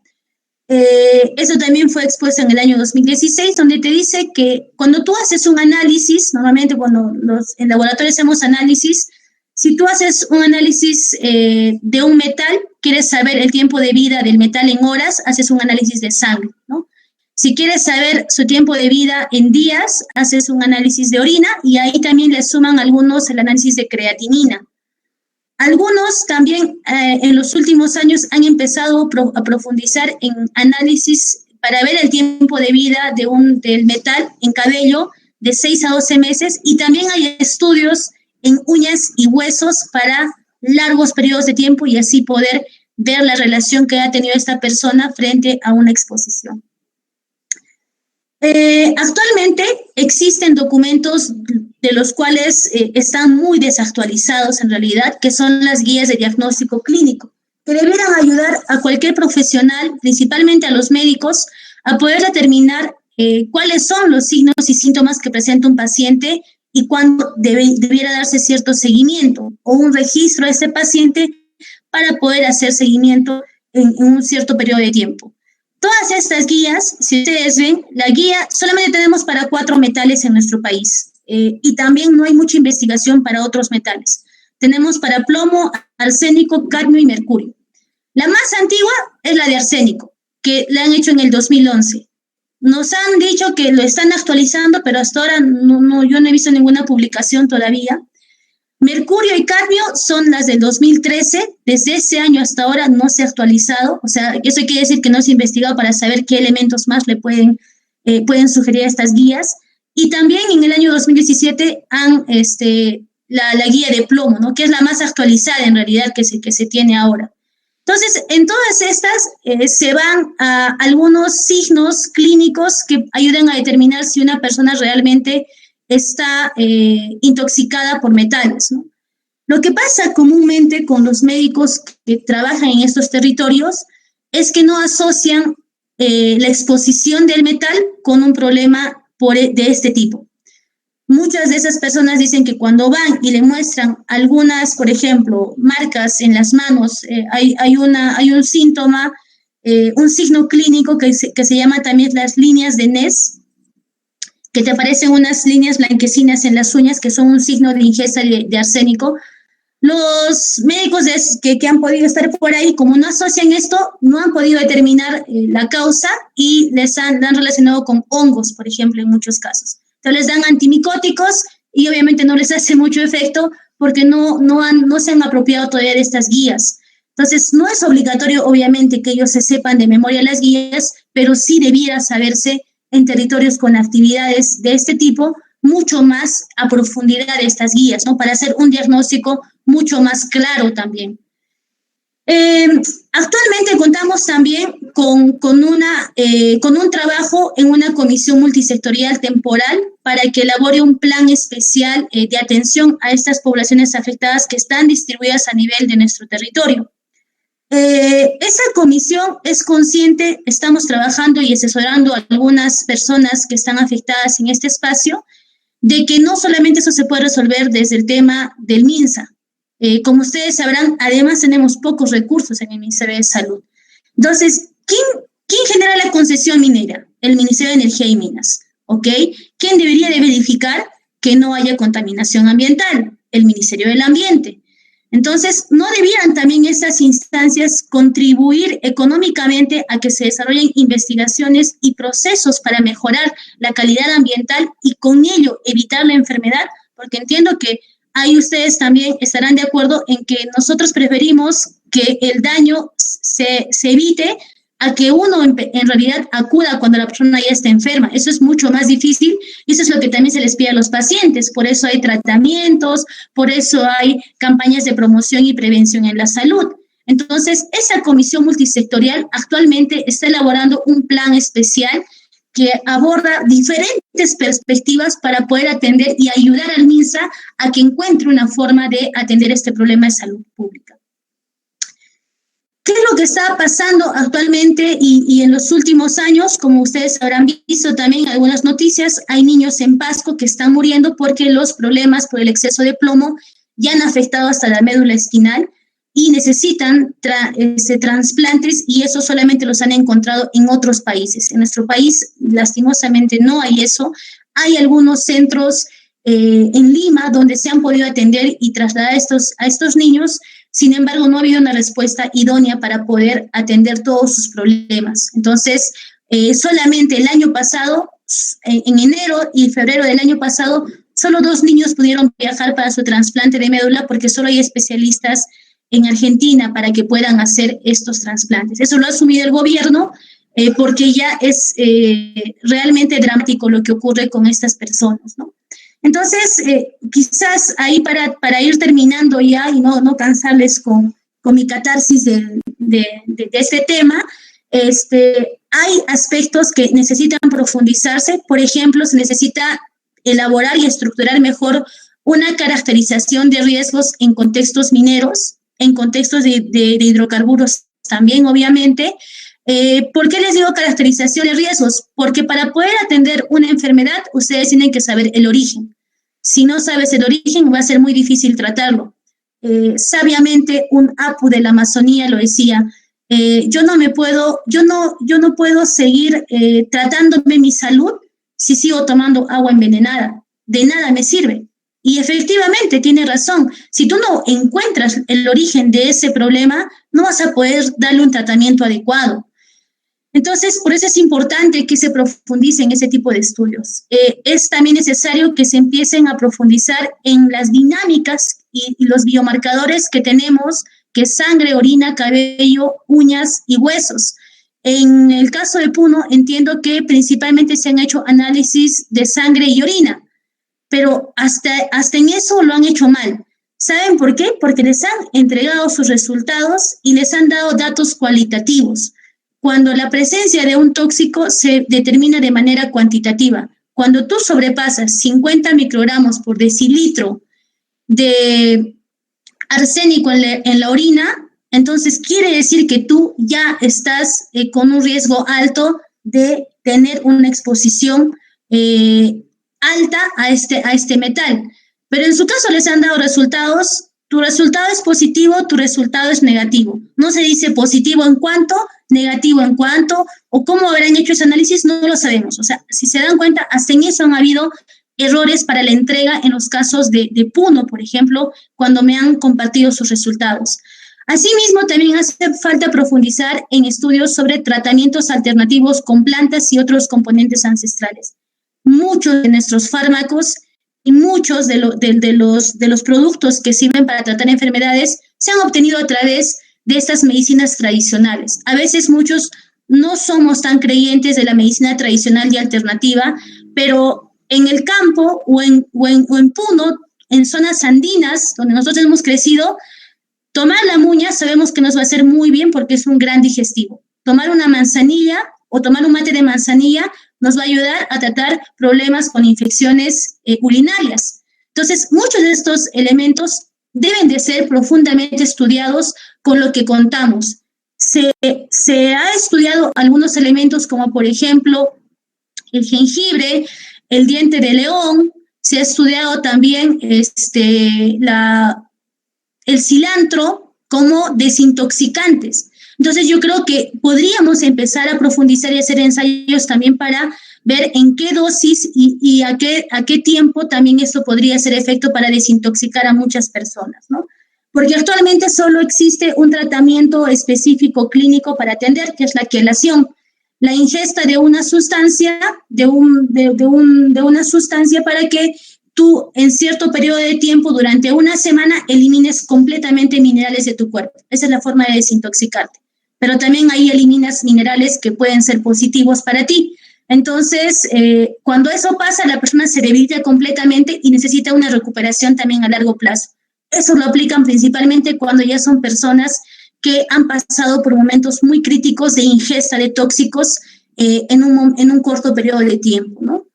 Eso también fue expuesto en el año 2016, donde te dice que cuando tú haces un análisis, normalmente cuando en laboratorio hacemos análisis, si tú haces un análisis de un metal, quieres saber el tiempo de vida del metal en horas, haces un análisis de sangre, ¿no? Si quieres saber su tiempo de vida en días, haces un análisis de orina y ahí también le suman algunos el análisis de creatinina. Algunos también en los últimos años han empezado a profundizar en análisis para ver el tiempo de vida del metal en cabello de 6 a 12 meses y también hay estudios en uñas y huesos para largos periodos de tiempo y así poder ver la relación que ha tenido esta persona frente a una exposición. Actualmente existen documentos de los cuales están muy desactualizados en realidad, que son las guías de diagnóstico clínico, que debieran ayudar a cualquier profesional, principalmente a los médicos, a poder determinar cuáles son los signos y síntomas que presenta un paciente y cuándo debiera darse cierto seguimiento o un registro a ese paciente para poder hacer seguimiento en un cierto periodo de tiempo. Todas estas guías, si ustedes ven, la guía solamente tenemos para 4 metales en nuestro país y también no hay mucha investigación para otros metales. Tenemos para plomo, arsénico, cadmio y mercurio. La más antigua es la de arsénico, que la han hecho en el 2011. Nos han dicho que lo están actualizando, pero hasta ahora yo no he visto ninguna publicación todavía. Mercurio y cadmio son las del 2013, desde ese año hasta ahora no se ha actualizado, o sea, eso quiere decir que no se ha investigado para saber qué elementos más le pueden sugerir a estas guías. Y también en el año 2017 han la guía de plomo, ¿no? Que es la más actualizada en realidad que se tiene ahora. Entonces, en todas estas se van a algunos signos clínicos que ayudan a determinar si una persona realmente está intoxicada por metales, ¿no? Lo que pasa comúnmente con los médicos que trabajan en estos territorios es que no asocian la exposición del metal con un problema de este tipo. Muchas de esas personas dicen que cuando van y le muestran algunas, por ejemplo, marcas en las manos, hay un síntoma, un signo clínico que se llama también las líneas de Ness, que te aparecen unas líneas blanquecinas en las uñas que son un signo de ingesta de arsénico. Los médicos que han podido estar por ahí, como no asocian esto, no han podido determinar la causa y la han relacionado con hongos, por ejemplo, en muchos casos. Entonces les dan antimicóticos y obviamente no les hace mucho efecto porque no se han apropiado todavía de estas guías. Entonces no es obligatorio, obviamente, que ellos se sepan de memoria las guías, pero sí debiera saberse en territorios con actividades de este tipo mucho más a profundidad de estas guías, ¿no? Para hacer un diagnóstico mucho más claro también. Actualmente contamos también con un trabajo en una comisión multisectorial temporal para que elabore un plan especial de atención a estas poblaciones afectadas que están distribuidas a nivel de nuestro territorio. Esa comisión es consciente, estamos trabajando y asesorando a algunas personas que están afectadas en este espacio, de que no solamente eso se puede resolver desde el tema del MINSA. Como ustedes sabrán, además tenemos pocos recursos en el Ministerio de Salud. Entonces, ¿quién genera la concesión minera? El Ministerio de Energía y Minas, ¿ok? ¿Quién debería de verificar que no haya contaminación ambiental? El Ministerio del Ambiente. Entonces, ¿no debieran también estas instancias contribuir económicamente a que se desarrollen investigaciones y procesos para mejorar la calidad ambiental y con ello evitar la enfermedad? Porque entiendo que ahí ustedes también estarán de acuerdo en que nosotros preferimos que el daño se evite a que uno en realidad acuda cuando la persona ya está enferma. Eso es mucho más difícil y eso es lo que también se les pide a los pacientes. Por eso hay tratamientos, por eso hay campañas de promoción y prevención en la salud. Entonces, esa comisión multisectorial actualmente está elaborando un plan especial que aborda diferentes perspectivas para poder atender y ayudar al MINSA a que encuentre una forma de atender este problema de salud pública. ¿Qué es lo que está pasando actualmente y en los últimos años? Como ustedes habrán visto también en algunas noticias, hay niños en Pasco que están muriendo porque los problemas por el exceso de plomo ya han afectado hasta la médula espinal y necesitan trasplantes y eso solamente los han encontrado en otros países. En nuestro país, lastimosamente, no hay eso. Hay algunos centros en Lima donde se han podido atender y trasladar a estos niños. Sin embargo, no ha habido una respuesta idónea para poder atender todos sus problemas. Entonces, solamente el año pasado, en enero y febrero del año pasado, solo 2 niños pudieron viajar para su trasplante de médula porque solo hay especialistas en Argentina para que puedan hacer estos trasplantes. Eso lo ha asumido el gobierno porque ya es realmente dramático lo que ocurre con estas personas, ¿no? Entonces, quizás ahí para ir terminando ya y no cansarles con mi catarsis de este tema, hay aspectos que necesitan profundizarse. Por ejemplo, se necesita elaborar y estructurar mejor una caracterización de riesgos en contextos mineros, en contextos de hidrocarburos también, obviamente. ¿Por qué les digo caracterización de riesgos? Porque para poder atender una enfermedad, ustedes tienen que saber el origen. Si no sabes el origen, va a ser muy difícil tratarlo. Sabiamente, un apu de la Amazonía lo decía, yo no puedo seguir tratándome mi salud si sigo tomando agua envenenada. De nada me sirve. Y efectivamente, tiene razón. Si tú no encuentras el origen de ese problema, no vas a poder darle un tratamiento adecuado. Entonces, por eso es importante que se profundice en ese tipo de estudios. Es también necesario que se empiecen a profundizar en las dinámicas y los biomarcadores que tenemos, que es sangre, orina, cabello, uñas y huesos. En el caso de Puno, entiendo que principalmente se han hecho análisis de sangre y orina, pero hasta en eso lo han hecho mal. ¿Saben por qué? Porque les han entregado sus resultados y les han dado datos cualitativos, cuando la presencia de un tóxico se determina de manera cuantitativa. Cuando tú sobrepasas 50 microgramos por decilitro de arsénico en la orina, entonces quiere decir que tú ya estás con un riesgo alto de tener una exposición alta a este metal. Pero en su caso les han dado resultados, tu resultado es positivo, tu resultado es negativo. No se dice positivo en cuánto, negativo en cuánto, o cómo habrán hecho ese análisis, no lo sabemos. O sea, si se dan cuenta, hasta en eso han habido errores para la entrega en los casos de Puno, por ejemplo, cuando me han compartido sus resultados. Asimismo, también hace falta profundizar en estudios sobre tratamientos alternativos con plantas y otros componentes ancestrales. Muchos de nuestros fármacos y muchos de los productos que sirven para tratar enfermedades se han obtenido a través de estas medicinas tradicionales. A veces muchos no somos tan creyentes de la medicina tradicional y alternativa, pero en el campo o en Puno, en zonas andinas, donde nosotros hemos crecido, tomar la muña sabemos que nos va a hacer muy bien porque es un gran digestivo. Tomar una manzanilla o tomar un mate de manzanilla nos va a ayudar a tratar problemas con infecciones urinarias. Entonces, muchos de estos elementos deben de ser profundamente estudiados con lo que contamos. Se ha estudiado algunos elementos como, por ejemplo, el jengibre, el diente de león, se ha estudiado también el cilantro como desintoxicantes. Entonces yo creo que podríamos empezar a profundizar y hacer ensayos también para ver en qué dosis y a qué tiempo también esto podría hacer efecto para desintoxicar a muchas personas, ¿no? Porque actualmente solo existe un tratamiento específico clínico para atender, que es la quelación, la ingesta de una sustancia, de una sustancia para que tú en cierto periodo de tiempo, durante una semana, elimines completamente minerales de tu cuerpo. Esa es la forma de desintoxicarte. Pero también ahí eliminas minerales que pueden ser positivos para ti. Entonces, cuando eso pasa, la persona se debilita completamente y necesita una recuperación también a largo plazo. Eso lo aplican principalmente cuando ya son personas que han pasado por momentos muy críticos de ingesta de tóxicos en un corto periodo de tiempo, ¿no?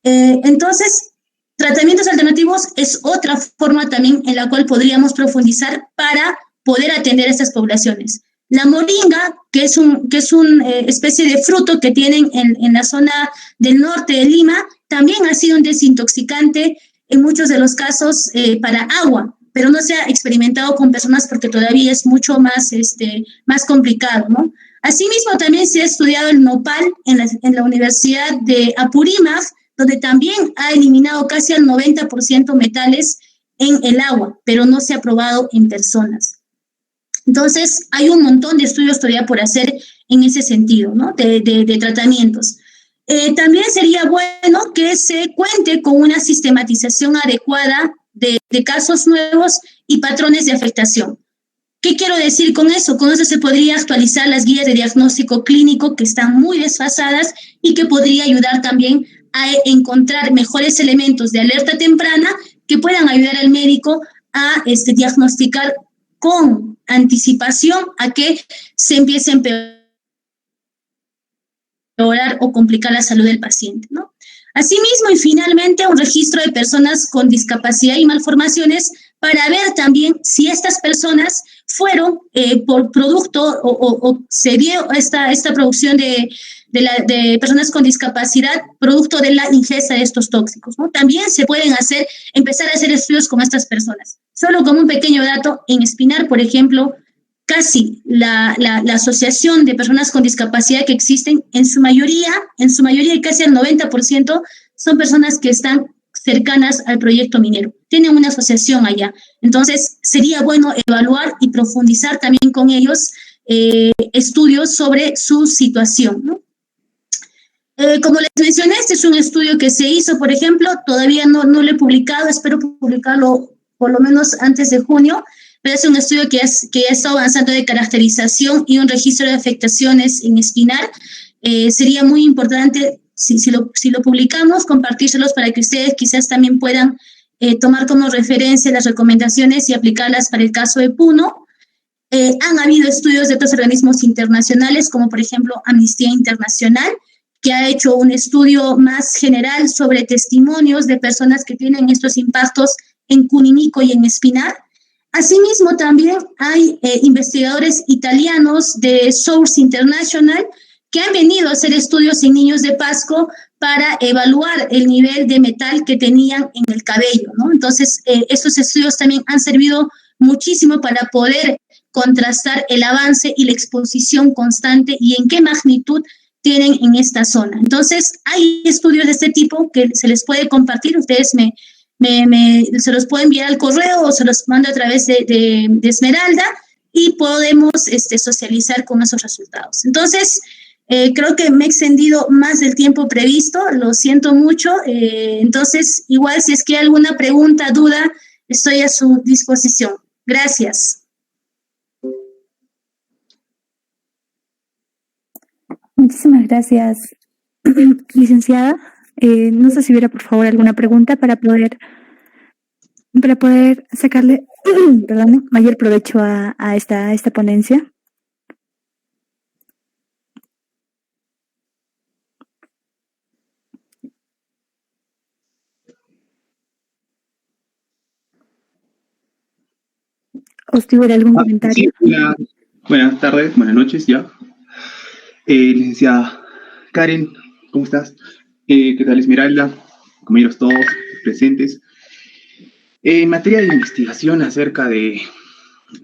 Entonces, tratamientos alternativos es otra forma también en la cual podríamos profundizar para poder atender a estas poblaciones. La moringa, que es una especie de fruto que tienen en la zona del norte de Lima, también ha sido un desintoxicante en muchos de los casos para agua, pero no se ha experimentado con personas porque todavía es mucho más complicado, ¿no? Asimismo, también se ha estudiado el nopal en la Universidad de Apurímac, donde también ha eliminado casi al 90% metales en el agua, pero no se ha probado en personas. Entonces, hay un montón de estudios todavía por hacer en ese sentido, ¿no? De tratamientos. También sería bueno que se cuente con una sistematización adecuada de casos nuevos y patrones de afectación. ¿Qué quiero decir con eso? Con eso se podría actualizar las guías de diagnóstico clínico que están muy desfasadas y que podría ayudar también a encontrar mejores elementos de alerta temprana que puedan ayudar al médico a diagnosticar con anticipación a que se empiece a empeorar o complicar la salud del paciente, ¿no? Asimismo, y finalmente, un registro de personas con discapacidad y malformaciones para ver también si estas personas fueron por producto o se dio esta producción de personas con discapacidad producto de la ingesta de estos tóxicos, ¿no? También se pueden empezar a hacer estudios con estas personas. Solo como un pequeño dato, en Espinar, por ejemplo, casi la asociación de personas con discapacidad que existen, en su mayoría, y casi el 90%, son personas que están cercanas al proyecto minero. Tienen una asociación allá. Entonces, sería bueno evaluar y profundizar también con ellos estudios sobre su situación, ¿no? Como les mencioné, este es un estudio que se hizo, por ejemplo, todavía no lo he publicado, espero publicarlo por lo menos antes de junio, pero es un estudio que ya está avanzando de caracterización y un registro de afectaciones en espinar. Sería muy importante, si lo publicamos, compartírselos para que ustedes quizás también puedan tomar como referencia las recomendaciones y aplicarlas para el caso de Puno. Han habido estudios de otros organismos internacionales, como por ejemplo Amnistía Internacional, que ha hecho un estudio más general sobre testimonios de personas que tienen estos impactos en Cuninico y en Espinar. Asimismo, también hay investigadores italianos de Source International que han venido a hacer estudios en niños de Pasco para evaluar el nivel de metal que tenían en el cabello, ¿no? Entonces, estos estudios también han servido muchísimo para poder contrastar el avance y la exposición constante y en qué magnitud tienen en esta zona. Entonces, hay estudios de este tipo que se les puede compartir. Ustedes se los pueden enviar al correo o se los mando a través de Esmeralda y podemos socializar con esos resultados. Entonces, creo que me he extendido más del tiempo previsto, lo siento mucho. Entonces, igual si es que hay alguna pregunta, duda, estoy a su disposición. Gracias. Muchísimas gracias, licenciada. No sé si hubiera, por favor, alguna pregunta para poder sacarle perdón, mayor provecho a esta ponencia. ¿O si hubiera algún comentario? Sí, buenas tardes, buenas noches ya. Licenciada Karen, ¿cómo estás? ¿Qué tal, Esmeralda? Compañeros todos presentes. En materia de investigación acerca de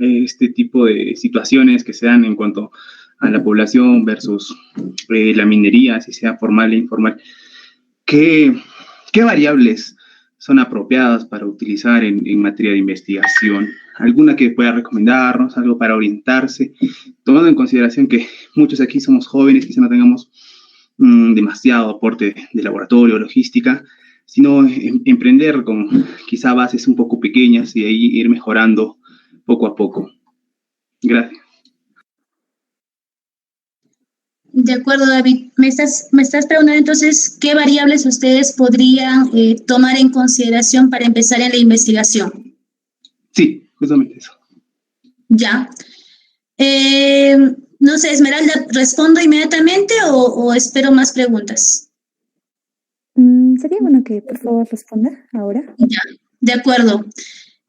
este tipo de situaciones que se dan en cuanto a la población versus la minería, si sea formal e informal, ¿qué variables son apropiadas para utilizar en materia de investigación? ¿Alguna que pueda recomendarnos, algo para orientarse? Tomando en consideración que muchos aquí somos jóvenes, quizá no tengamos demasiado aporte de laboratorio, logística, sino emprender con quizá bases un poco pequeñas y ahí ir mejorando poco a poco. Gracias. De acuerdo, David. Me estás preguntando entonces qué variables ustedes podrían tomar en consideración para empezar en la investigación. Sí, justamente eso. Ya. No sé, Esmeralda, ¿respondo inmediatamente o espero más preguntas? Sería bueno que por favor responda ahora. Ya, de acuerdo.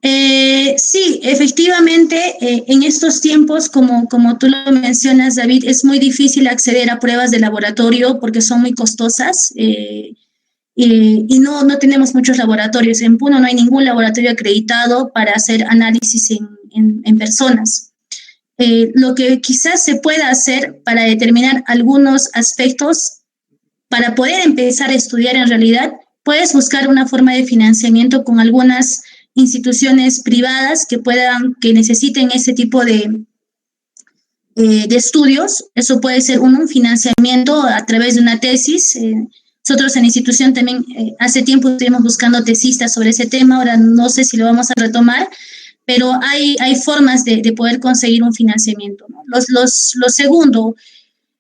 Sí, efectivamente, en estos tiempos, como tú lo mencionas, David, es muy difícil acceder a pruebas de laboratorio porque son muy costosas y no tenemos muchos laboratorios. En Puno no hay ningún laboratorio acreditado para hacer análisis en personas. Lo que quizás se pueda hacer para determinar algunos aspectos, para poder empezar a estudiar en realidad, puedes buscar una forma de financiamiento con algunas instituciones privadas que necesiten ese tipo de estudios. Eso puede ser un financiamiento a través de una tesis. Nosotros en la institución también hace tiempo estuvimos buscando tesistas sobre ese tema, ahora no sé si lo vamos a retomar, pero hay formas de poder conseguir un financiamiento, ¿no? Lo segundo,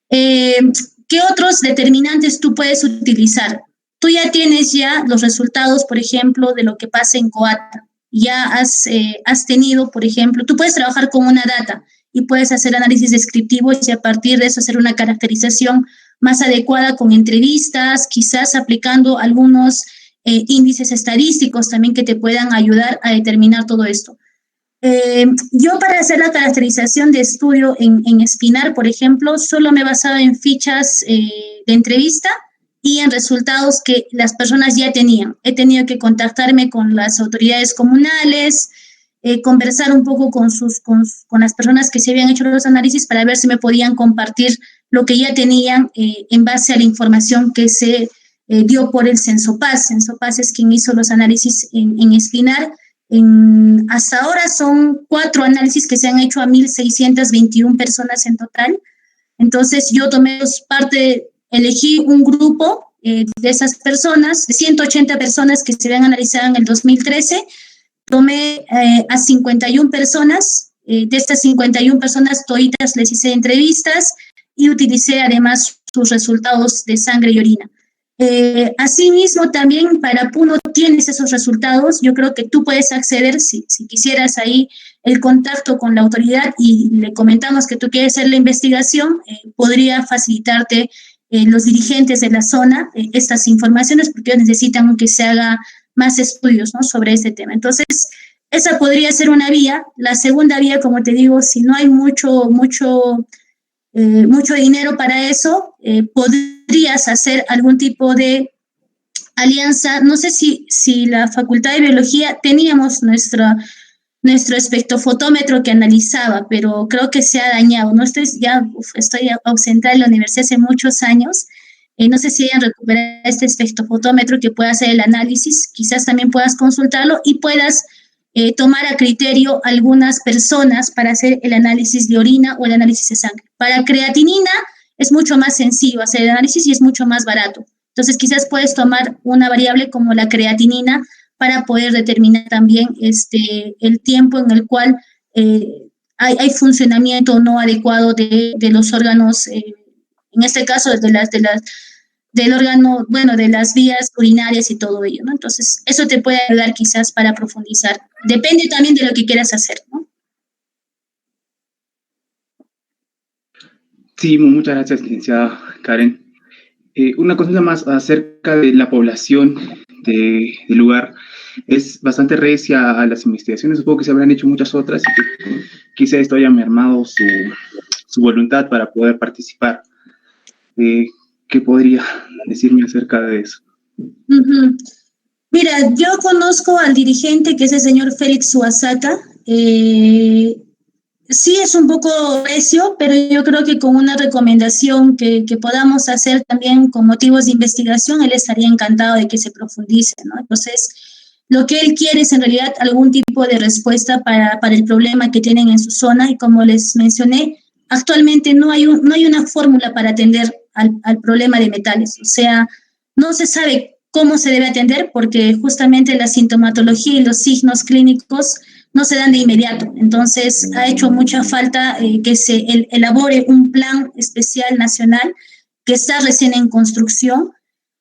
¿qué otros determinantes tú puedes utilizar? Tú ya tienes los resultados, por ejemplo, de lo que pasa en Coata. Ya has tenido, por ejemplo, tú puedes trabajar con una data y puedes hacer análisis descriptivos y a partir de eso hacer una caracterización más adecuada con entrevistas, quizás aplicando algunos índices estadísticos también que te puedan ayudar a determinar todo esto. Yo para hacer la caracterización de estudio en Espinar, por ejemplo, solo me he basado en fichas de entrevista y en resultados que las personas ya tenían. He tenido que contactarme con las autoridades comunales, conversar un poco con las personas que se habían hecho los análisis para ver si me podían compartir lo que ya tenían en base a la información que se dio por el Censopaz. Censopaz es quien hizo los análisis en Espinar Hasta ahora son 4 análisis que se han hecho a 1.621 personas en total. Entonces yo tomé elegí un grupo de esas personas, de 180 personas que se habían analizado en el 2013, tomé a 51 personas, de estas 51 personas toditas les hice entrevistas y utilicé además sus resultados de sangre y orina. Asimismo, también para Puno tienes esos resultados. Yo creo que tú puedes acceder, si quisieras ahí el contacto con la autoridad y le comentamos que tú quieres hacer la investigación, podría facilitarte los dirigentes de la zona estas informaciones, porque ellos necesitan que se haga más estudios, ¿no?, sobre este tema. Entonces, esa podría ser una vía. La segunda vía, como te digo, si no hay mucho dinero para eso, podrías hacer algún tipo de alianza. No sé si la Facultad de Biología teníamos nuestro espectrofotómetro que analizaba, pero creo que se ha dañado. No estoy ausentada de la universidad hace muchos años. No sé si hayan recuperado este espectrofotómetro que pueda hacer el análisis. Quizás también puedas consultarlo y puedas tomar a criterio algunas personas para hacer el análisis de orina o el análisis de sangre. Para creatinina es mucho más sencillo hacer el análisis y es mucho más barato. Entonces quizás puedes tomar una variable como la creatinina para poder determinar también el tiempo en el cual hay funcionamiento no adecuado de los órganos, en este caso del órgano, bueno, de las vías urinarias y todo ello, ¿no? Entonces, eso te puede ayudar quizás para profundizar. Depende también de lo que quieras hacer, ¿no? Sí, muchas gracias, licenciada Karen. Una cosa más acerca de la población del lugar. Es bastante recia a las investigaciones, supongo que se habrán hecho muchas otras y que quizá esto haya mermado su voluntad para poder participar. ¿Qué podría decirme acerca de eso? Uh-huh. Mira, yo conozco al dirigente, que es el señor Félix Suasaka. Sí es un poco recio, pero yo creo que con una recomendación que podamos hacer también con motivos de investigación, él estaría encantado de que se profundice, ¿no? Entonces, lo que él quiere es en realidad algún tipo de respuesta para el problema que tienen en su zona, y como les mencioné, actualmente no hay una fórmula para atender al problema de metales. O sea, no se sabe cómo se debe atender porque justamente la sintomatología y los signos clínicos no se dan de inmediato. Entonces, ha hecho mucha falta que se elabore un plan especial nacional que está recién en construcción.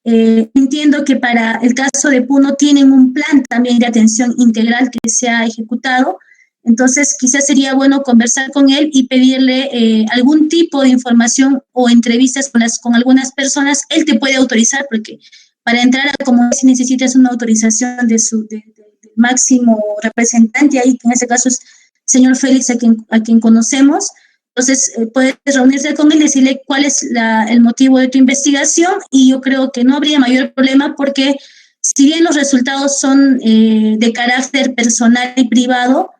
Entiendo que para el caso de Puno tienen un plan también de atención integral que se ha ejecutado. Entonces, quizás sería bueno conversar con él y pedirle algún tipo de información o entrevistas con algunas personas. Él te puede autorizar, porque para entrar a comunidad si necesitas una autorización del máximo representante, ahí que en este caso es el señor Félix, a quien conocemos. Entonces, puedes reunirse con él y decirle cuál es el motivo de tu investigación, y yo creo que no habría mayor problema, porque si bien los resultados son de carácter personal y privado,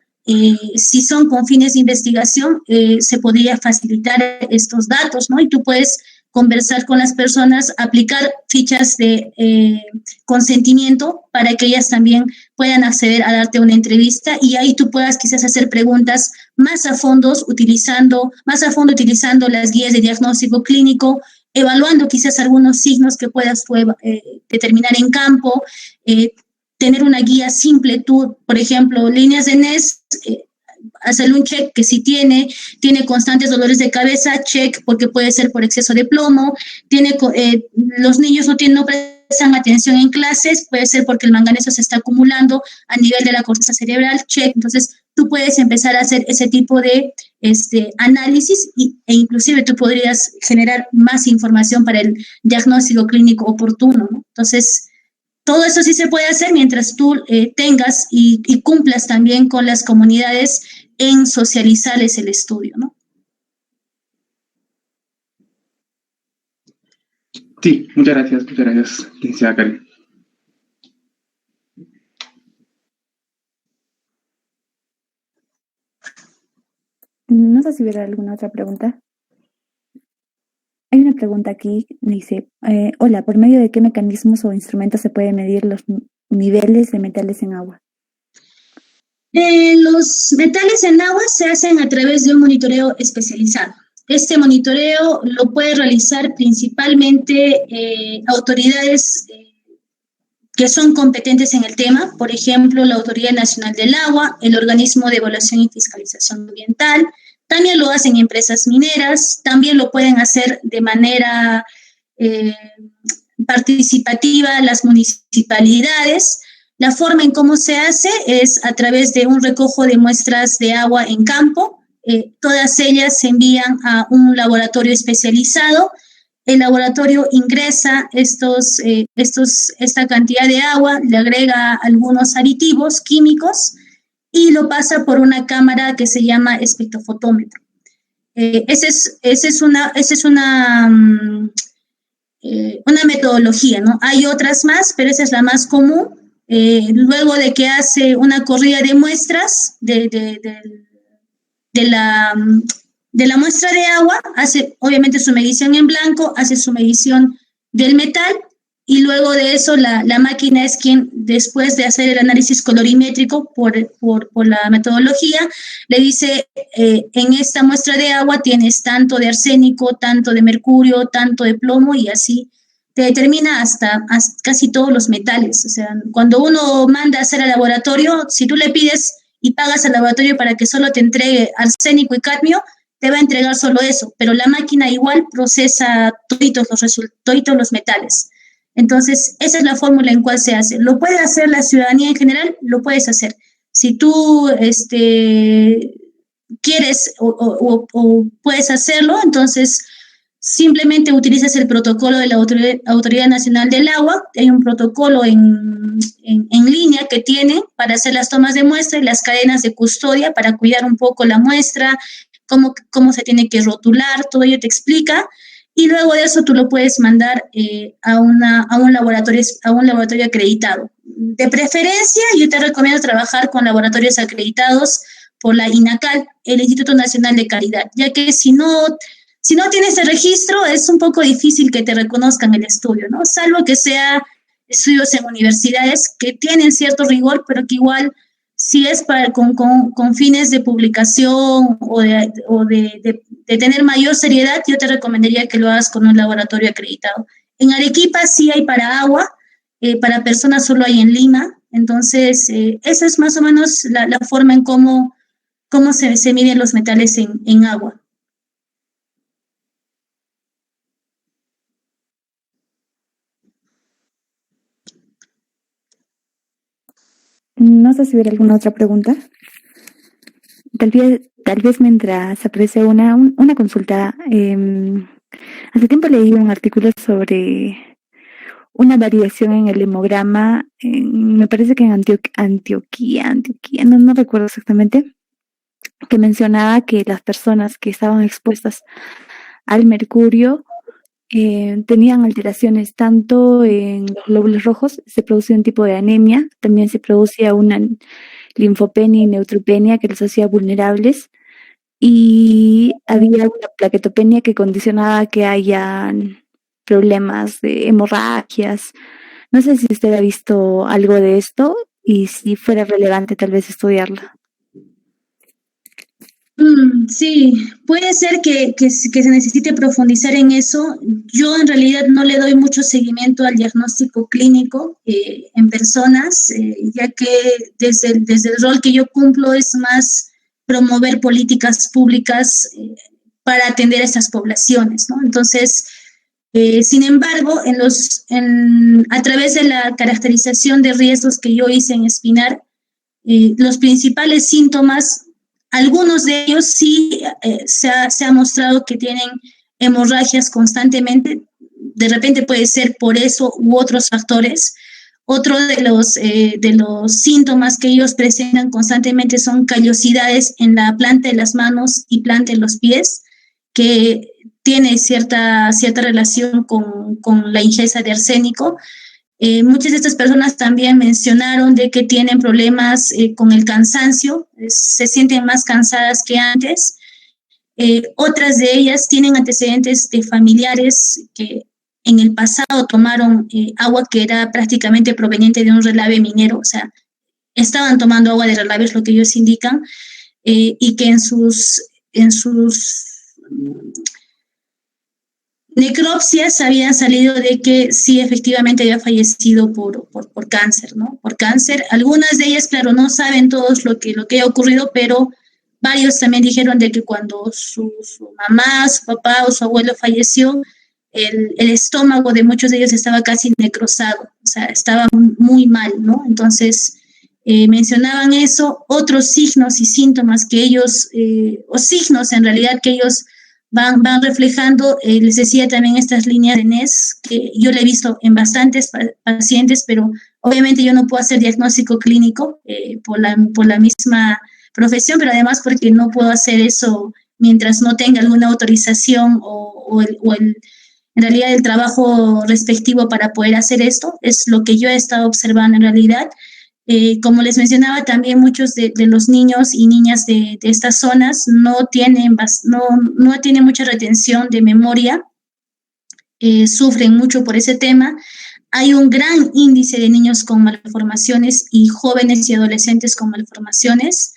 si son con fines de investigación, se podría facilitar estos datos, ¿no? Y tú puedes conversar con las personas, aplicar fichas de consentimiento para que ellas también puedan acceder a darte una entrevista, y ahí tú puedas quizás hacer preguntas más a fondo utilizando las guías de diagnóstico clínico, evaluando quizás algunos signos que puedas determinar en campo, tener una guía simple. Tú, por ejemplo, líneas de NES, hacerle un check que si tiene constantes dolores de cabeza, check, porque puede ser por exceso de plomo, los niños no prestan atención en clases, puede ser porque el manganeso se está acumulando a nivel de la corteza cerebral, check. Entonces, tú puedes empezar a hacer ese tipo de análisis e inclusive tú podrías generar más información para el diagnóstico clínico oportuno, ¿no? Entonces, todo eso sí se puede hacer mientras tú tengas y cumplas también con las comunidades en socializarles el estudio, ¿no? Sí, muchas gracias, licenciada Karen. No sé si hubiera alguna otra pregunta. Hay una pregunta aquí, dice, hola, ¿por medio de qué mecanismos o instrumentos se pueden medir los niveles de metales en agua? Los metales en agua se hacen a través de un monitoreo especializado. Este monitoreo lo puede realizar principalmente autoridades que son competentes en el tema, por ejemplo, la Autoridad Nacional del Agua, el Organismo de Evaluación y Fiscalización Ambiental. También lo hacen empresas mineras, también lo pueden hacer de manera participativa las municipalidades. La forma en cómo se hace es a través de un recojo de muestras de agua en campo. Todas ellas se envían a un laboratorio especializado. El laboratorio ingresa esta cantidad de agua, le agrega algunos aditivos químicos y lo pasa por una cámara que se llama espectrofotómetro. Esa es una metodología, ¿no? Hay otras más, pero esa es la más común. Luego de que hace una corrida de muestras de la muestra de agua, hace obviamente su medición en blanco, hace su medición del metal y luego de eso la máquina es quien, después de hacer el análisis colorimétrico por la metodología, le dice, en esta muestra de agua tienes tanto de arsénico, tanto de mercurio, tanto de plomo y así te determina hasta casi todos los metales. O sea, cuando uno manda a hacer al laboratorio, si tú le pides y pagas al laboratorio para que solo te entregue arsénico y cadmio, te va a entregar solo eso, pero la máquina igual procesa toditos los metales. Entonces, esa es la fórmula en cual se hace. ¿Lo puede hacer la ciudadanía en general? Lo puedes hacer. Si tú quieres o puedes hacerlo, entonces simplemente utilizas el protocolo de la Autoridad Nacional del Agua. Hay un protocolo en línea que tiene para hacer las tomas de muestra y las cadenas de custodia para cuidar un poco la muestra, cómo se tiene que rotular, todo ello te explica. Y luego de eso tú lo puedes mandar a un laboratorio acreditado. De preferencia, yo te recomiendo trabajar con laboratorios acreditados por la INACAL, el Instituto Nacional de Calidad, ya que si no tienes el registro, es un poco difícil que te reconozcan el estudio, ¿no? Salvo que sea estudios en universidades que tienen cierto rigor, pero que igual, si es con fines de publicación o de tener mayor seriedad, yo te recomendaría que lo hagas con un laboratorio acreditado. En Arequipa sí hay para agua, para personas solo hay en Lima, entonces esa es más o menos la forma en cómo se miden los metales en agua. No sé si hubiera alguna otra pregunta. Tal vez mientras aparece una consulta. Hace tiempo leí un artículo sobre una variación en el hemograma, me parece que en Antioquia, no recuerdo exactamente, que mencionaba que las personas que estaban expuestas al mercurio tenían alteraciones tanto en los glóbulos rojos, se producía un tipo de anemia, también se producía una linfopenia y neutropenia que los hacía vulnerables, y había una plaquetopenia que condicionaba que hayan problemas de hemorragias. No sé si usted ha visto algo de esto y si fuera relevante tal vez estudiarlo. Sí, puede ser que se necesite profundizar en eso. Yo en realidad no le doy mucho seguimiento al diagnóstico clínico en personas, ya que desde el rol que yo cumplo es más promover políticas públicas para atender a estas poblaciones, ¿no? Entonces, sin embargo, a través de la caracterización de riesgos que yo hice en Espinar, los principales síntomas, algunos de ellos sí se ha mostrado que tienen hemorragias constantemente. De repente puede ser por eso u otros factores. Otro de los síntomas que ellos presentan constantemente son callosidades en la planta de las manos y planta de los pies, que tiene cierta relación con la ingesta de arsénico. Muchas de estas personas también mencionaron de que tienen problemas con el cansancio, se sienten más cansadas que antes. Otras de ellas tienen antecedentes de familiares que en el pasado tomaron agua que era prácticamente proveniente de un relave minero, o sea, estaban tomando agua de relaves, lo que ellos indican, y que en sus necropsias habían salido de que sí, efectivamente había fallecido por cáncer, ¿no? Por cáncer. Algunas de ellas, claro, no saben todos lo que ha ocurrido, pero varios también dijeron de que cuando su mamá, su papá o su abuelo falleció, el estómago de muchos de ellos estaba casi necrosado, o sea, estaba muy mal, ¿no? Entonces, mencionaban eso, otros signos y síntomas que ellos, o signos en realidad que ellos van reflejando, les decía también estas líneas de NES, que yo le he visto en bastantes pacientes, pero obviamente yo no puedo hacer diagnóstico clínico por la misma profesión, pero además porque no puedo hacer eso mientras no tenga alguna autorización en realidad el trabajo respectivo para poder hacer esto, es lo que yo he estado observando en realidad. Como les mencionaba, también muchos de los niños y niñas de estas zonas no tienen mucha retención de memoria, sufren mucho por ese tema. Hay un gran índice de niños con malformaciones y jóvenes y adolescentes con malformaciones.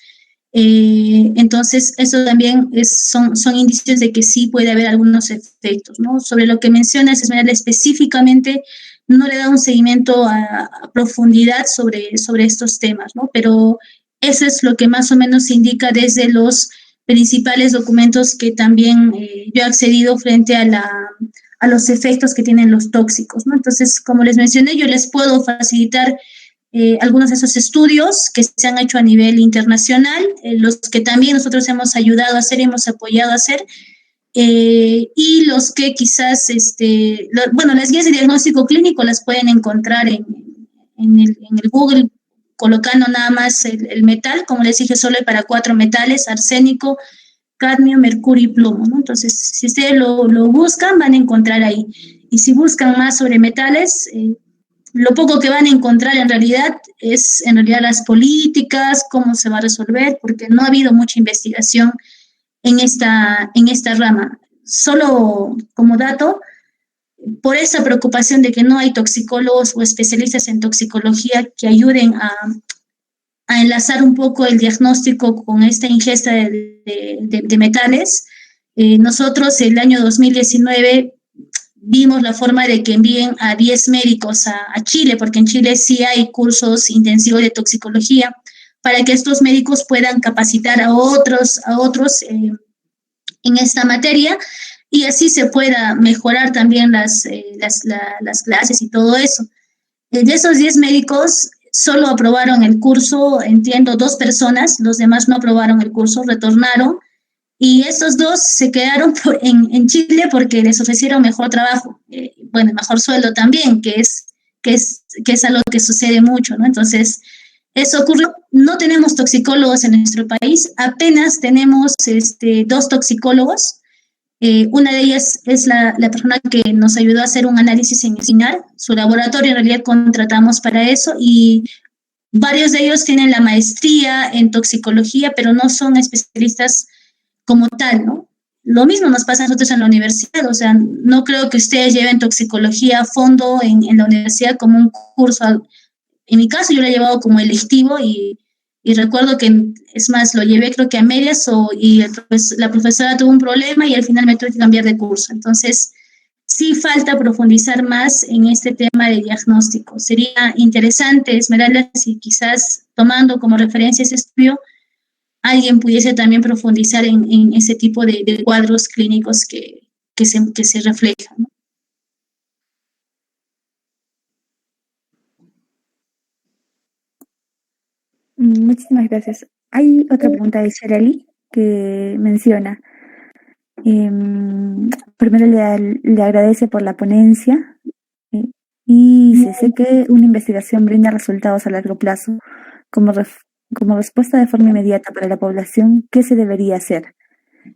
Entonces, eso también son indicios de que sí puede haber algunos efectos, ¿no? Sobre lo que mencionas, Esmeralda, específicamente no le da un seguimiento a profundidad sobre estos temas, ¿no? Pero eso es lo que más o menos se indica desde los principales documentos que también yo he accedido frente a los efectos que tienen los tóxicos, ¿no? Entonces, como les mencioné, yo les puedo facilitar algunos de esos estudios que se han hecho a nivel internacional, los que también nosotros hemos ayudado a hacer, hemos apoyado a hacer, y los que quizás, las guías de diagnóstico clínico las pueden encontrar en el Google, colocando nada más el metal, como les dije, solo hay para 4 metales: arsénico, cadmio, mercurio y plomo, ¿no? Entonces, si ustedes lo buscan, van a encontrar ahí. Y si buscan más sobre metales, lo poco que van a encontrar en realidad es las políticas, cómo se va a resolver, porque no ha habido mucha investigación en esta rama. Solo como dato, por esa preocupación de que no hay toxicólogos o especialistas en toxicología que ayuden a enlazar un poco el diagnóstico con esta ingesta de metales, nosotros el año 2019 vimos la forma de que envíen a 10 médicos a Chile, porque en Chile sí hay cursos intensivos de toxicología, para que estos médicos puedan capacitar a otros en esta materia, y así se pueda mejorar también las clases y todo eso. De esos 10 médicos, solo aprobaron el curso, entiendo, 2 personas, los demás no aprobaron el curso, retornaron, y estos 2 se quedaron en Chile porque les ofrecieron mejor trabajo, mejor sueldo también, que es algo que sucede mucho, ¿no? Entonces, eso ocurrió. No tenemos toxicólogos en nuestro país, apenas tenemos 2 toxicólogos. Una de ellas es la persona que nos ayudó a hacer un análisis en SINAR, su laboratorio en realidad contratamos para eso, y varios de ellos tienen la maestría en toxicología, pero no son especialistas como tal, ¿no? Lo mismo nos pasa a nosotros en la universidad, o sea, no creo que ustedes lleven toxicología a fondo en la universidad como un curso. En mi caso yo lo he llevado como electivo y recuerdo que, es más, lo llevé creo que a medias la profesora tuvo un problema y al final me tuve que cambiar de curso. Entonces, sí falta profundizar más en este tema de diagnóstico. Sería interesante, Esmeralda, si quizás tomando como referencia ese estudio, alguien pudiese también profundizar en ese tipo de cuadros clínicos que se reflejan, ¿no? Muchísimas gracias. Hay otra pregunta de Sherali que menciona, primero le agradece por la ponencia y dice, sé que una investigación brinda resultados a largo plazo. Como respuesta de forma inmediata para la población, ¿qué se debería hacer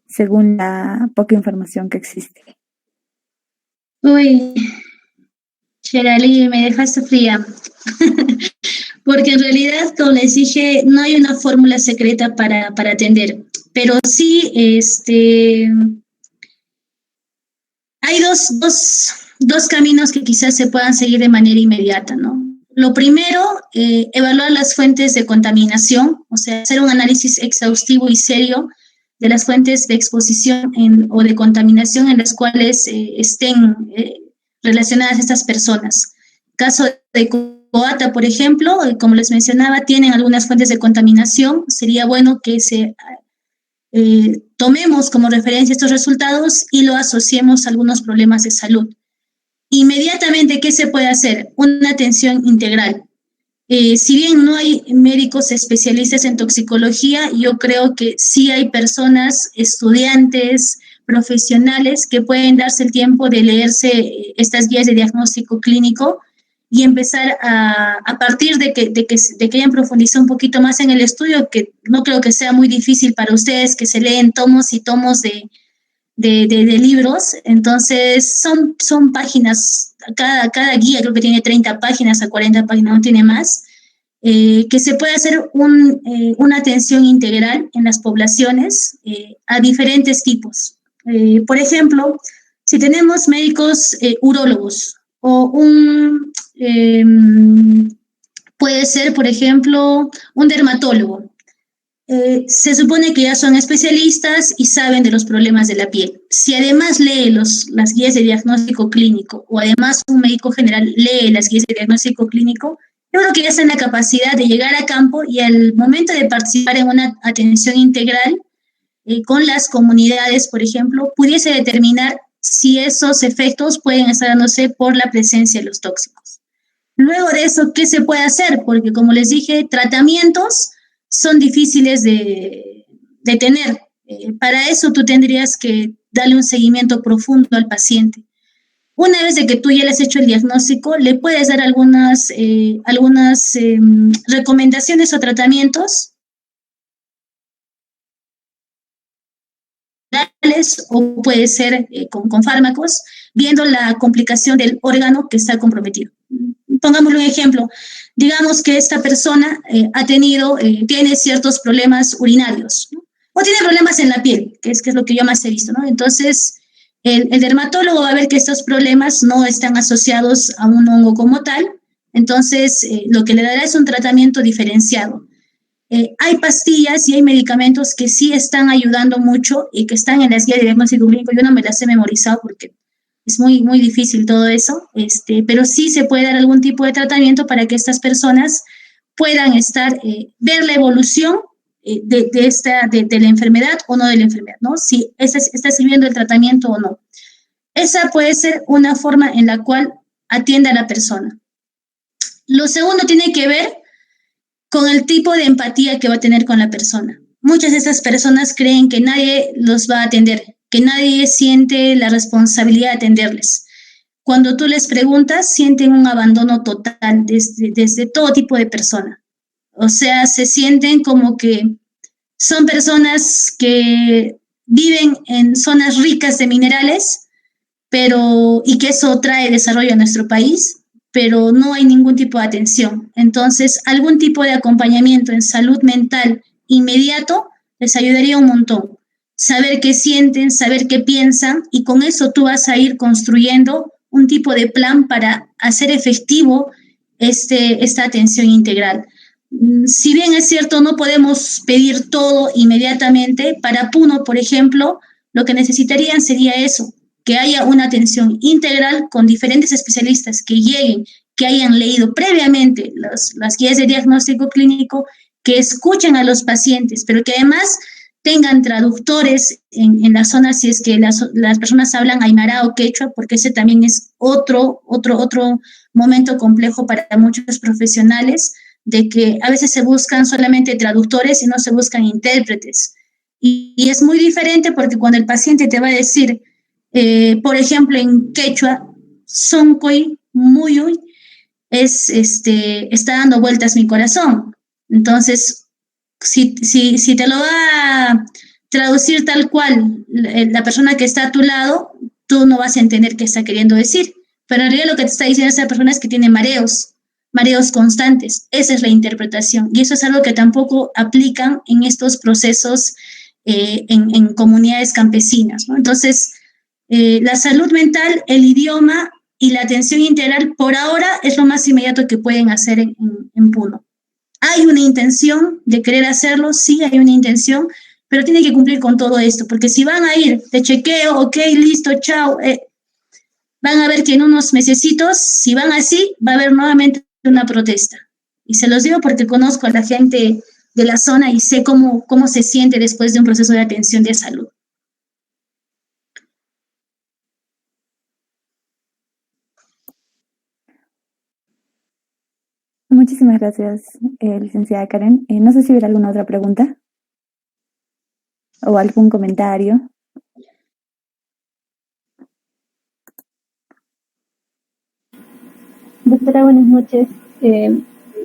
según la poca información que existe? Uy, Sherali, me dejaste fría. Porque en realidad, como les dije, no hay una fórmula secreta para atender, pero sí hay dos caminos que quizás se puedan seguir de manera inmediata, ¿no? lo primero, evaluar las fuentes de contaminación, o sea, hacer un análisis exhaustivo y serio de las fuentes de exposición o de contaminación en las cuales estén relacionadas estas personas. Caso de Coata, por ejemplo, como les mencionaba, tienen algunas fuentes de contaminación. Sería bueno que tomemos como referencia estos resultados y lo asociemos a algunos problemas de salud. Inmediatamente, ¿qué se puede hacer? Una atención integral. Si bien no hay médicos especialistas en toxicología, yo creo que sí hay personas, estudiantes, profesionales que pueden darse el tiempo de leerse estas guías de diagnóstico clínico y empezar a partir de que hayan profundizado un poquito más en el estudio, que no creo que sea muy difícil para ustedes, que se leen tomos y tomos de libros. Entonces son páginas, cada guía creo que tiene 30 páginas a 40 páginas, no tiene más, que se puede hacer una atención integral en las poblaciones a diferentes tipos. Por ejemplo, si tenemos médicos urólogos o puede ser, por ejemplo, un dermatólogo. Se supone que ya son especialistas y saben de los problemas de la piel. Si además lee las guías de diagnóstico clínico o además un médico general lee las guías de diagnóstico clínico, yo creo que ya está en la capacidad de llegar a campo y al momento de participar en una atención integral con las comunidades, por ejemplo, pudiese determinar si esos efectos pueden estar dándose por la presencia de los tóxicos. Luego de eso, ¿qué se puede hacer? Porque, como les dije, tratamientos son difíciles de tener. Para eso tú tendrías que darle un seguimiento profundo al paciente. Una vez de que tú ya le has hecho el diagnóstico, le puedes dar algunas recomendaciones o tratamientos o puede ser con fármacos, viendo la complicación del órgano que está comprometido. Pongámosle un ejemplo. Digamos que esta persona tiene ciertos problemas urinarios, ¿no? O tiene problemas en la piel, que es lo que yo más he visto, ¿no? Entonces, el dermatólogo va a ver que estos problemas no están asociados a un hongo como tal, entonces lo que le dará es un tratamiento diferenciado. Hay pastillas y hay medicamentos que sí están ayudando mucho y que están en las guías de diagnóstico clínico. Yo no me las he memorizado porque es muy, muy difícil todo eso, pero sí se puede dar algún tipo de tratamiento para que estas personas puedan ver la evolución de la enfermedad o no de la enfermedad, ¿no? Si está sirviendo el tratamiento o no. Esa puede ser una forma en la cual atienda a la persona. Lo segundo tiene que ver con el tipo de empatía que va a tener con la persona. Muchas de estas personas creen que nadie los va a atender, que nadie siente la responsabilidad de atenderles. Cuando tú les preguntas, sienten un abandono total desde todo tipo de persona. O sea, se sienten como que son personas que viven en zonas ricas de minerales, y que eso trae desarrollo a nuestro país, pero no hay ningún tipo de atención. Entonces, algún tipo de acompañamiento en salud mental inmediato les ayudaría un montón. Saber qué sienten, saber qué piensan, y con eso tú vas a ir construyendo un tipo de plan para hacer efectivo esta atención integral. Si bien es cierto, no podemos pedir todo inmediatamente, para Puno, por ejemplo, lo que necesitarían sería eso, que haya una atención integral con diferentes especialistas que lleguen, que hayan leído previamente las guías de diagnóstico clínico, que escuchen a los pacientes, pero que además tengan traductores en la zona si es que las personas hablan aymara o quechua, porque ese también es otro momento complejo para muchos profesionales, de que a veces se buscan solamente traductores y no se buscan intérpretes. Y es muy diferente porque cuando el paciente te va a decir, por ejemplo, en quechua, soncoy muyuy, está dando vueltas mi corazón. Entonces, si te lo va a traducir tal cual la persona que está a tu lado, tú no vas a entender qué está queriendo decir. Pero en realidad lo que te está diciendo esa persona es que tiene mareos constantes. Esa es la interpretación. Y eso es algo que tampoco aplican en estos procesos en comunidades campesinas, ¿no? Entonces, la salud mental, el idioma y la atención integral por ahora es lo más inmediato que pueden hacer en Puno. Hay una intención de querer hacerlo, sí, hay una intención, pero tienen que cumplir con todo esto, porque si van a ir de chequeo, ok, listo, chao, van a ver que en unos mesecitos, si van así, va a haber nuevamente una protesta. Y se los digo porque conozco a la gente de la zona y sé cómo se siente después de un proceso de atención de salud. Muchísimas gracias, licenciada Karen. No sé si hubiera alguna otra pregunta o algún comentario. Doctora, buenas noches.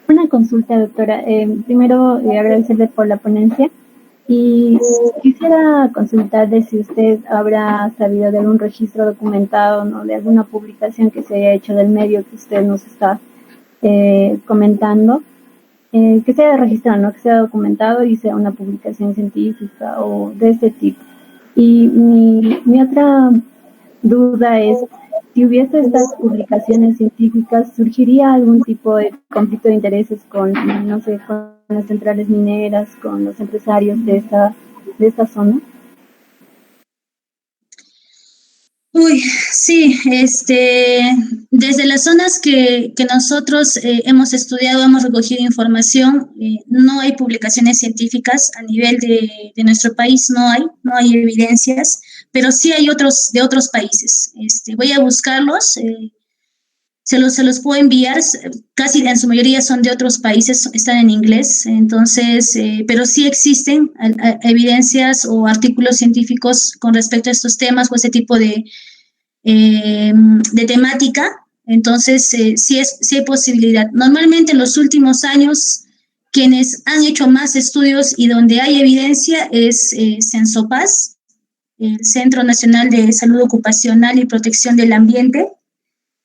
Una consulta, doctora. Primero, agradecerle por la ponencia y quisiera consultarle si usted habrá sabido de algún registro documentado, ¿no?, de alguna publicación que se haya hecho del medio que usted nos está comentando, que se haya registrado, ¿no?, que sea documentado y sea una publicación científica o de este tipo. Y mi otra duda es, si hubiese estas publicaciones científicas, ¿surgiría algún tipo de conflicto de intereses con, no sé, con las centrales mineras, con los empresarios de esta zona? Uy, sí, desde las zonas que nosotros hemos estudiado, hemos recogido información, no hay publicaciones científicas a nivel de nuestro país, no hay evidencias, pero sí hay otros de otros países. Voy a buscarlos, se los puedo enviar, casi en su mayoría son de otros países, están en inglés, entonces, pero sí existen evidencias o artículos científicos con respecto a estos temas o ese tipo de temática, entonces sí hay posibilidad. Normalmente en los últimos años, quienes han hecho más estudios y donde hay evidencia es Censopas, el Centro Nacional de Salud Ocupacional y Protección del Ambiente.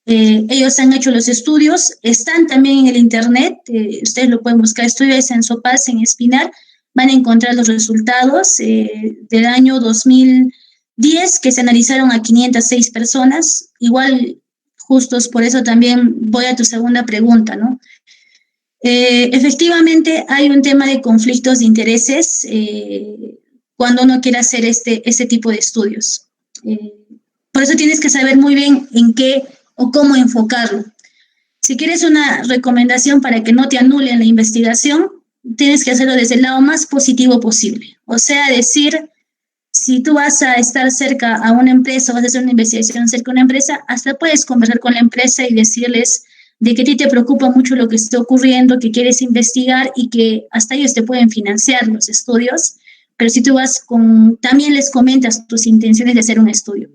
Ellos han hecho los estudios, están también en el internet, ustedes lo pueden buscar, estudio de Censopas en Espinar, van a encontrar los resultados del año 2010 que se analizaron a 506 personas, igual justos, por eso también voy a tu segunda pregunta, ¿no? Efectivamente hay un tema de conflictos de intereses cuando uno quiere hacer este tipo de estudios. Por eso tienes que saber muy bien en qué o cómo enfocarlo. Si quieres una recomendación para que no te anulen la investigación, tienes que hacerlo desde el lado más positivo posible. O sea, decir, si tú vas a estar cerca a una empresa o vas a hacer una investigación cerca a una empresa, hasta puedes conversar con la empresa y decirles de que a ti te preocupa mucho lo que está ocurriendo, que quieres investigar y que hasta ellos te pueden financiar los estudios, pero si tú vas también les comentas tus intenciones de hacer un estudio.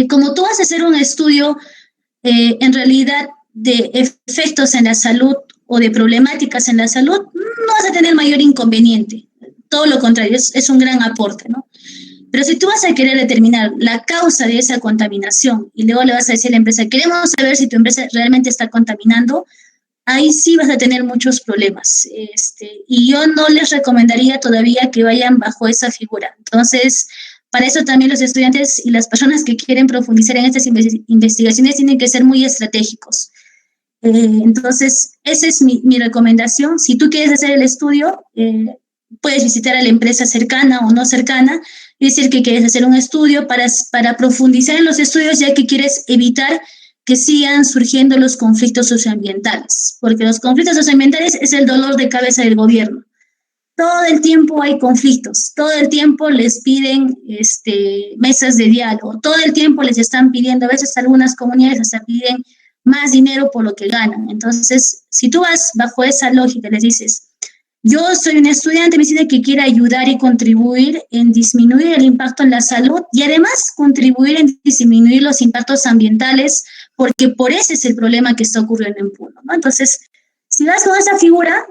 Como tú vas a hacer un estudio en realidad de efectos en la salud o de problemáticas en la salud, no vas a tener mayor inconveniente. Todo lo contrario, es un gran aporte, ¿no? Pero si tú vas a querer determinar la causa de esa contaminación y luego le vas a decir a la empresa, queremos saber si tu empresa realmente está contaminando, ahí sí vas a tener muchos problemas. Y yo no les recomendaría todavía que vayan bajo esa figura. Entonces, para eso también los estudiantes y las personas que quieren profundizar en estas investigaciones tienen que ser muy estratégicos. Entonces, esa es mi recomendación. Si tú quieres hacer el estudio, puedes visitar a la empresa cercana o no cercana y decir que quieres hacer un estudio para profundizar en los estudios, ya que quieres evitar que sigan surgiendo los conflictos socioambientales, porque los conflictos socioambientales es el dolor de cabeza del gobierno. Todo el tiempo hay conflictos, todo el tiempo les piden mesas de diálogo, todo el tiempo les están pidiendo, a veces algunas comunidades hasta piden más dinero por lo que ganan. Entonces, si tú vas bajo esa lógica, les dices, yo soy un estudiante de medicina que quiere ayudar y contribuir en disminuir el impacto en la salud y además contribuir en disminuir los impactos ambientales, porque por ese es el problema que está ocurriendo en Puno, ¿no? Entonces, si vas con esa figura,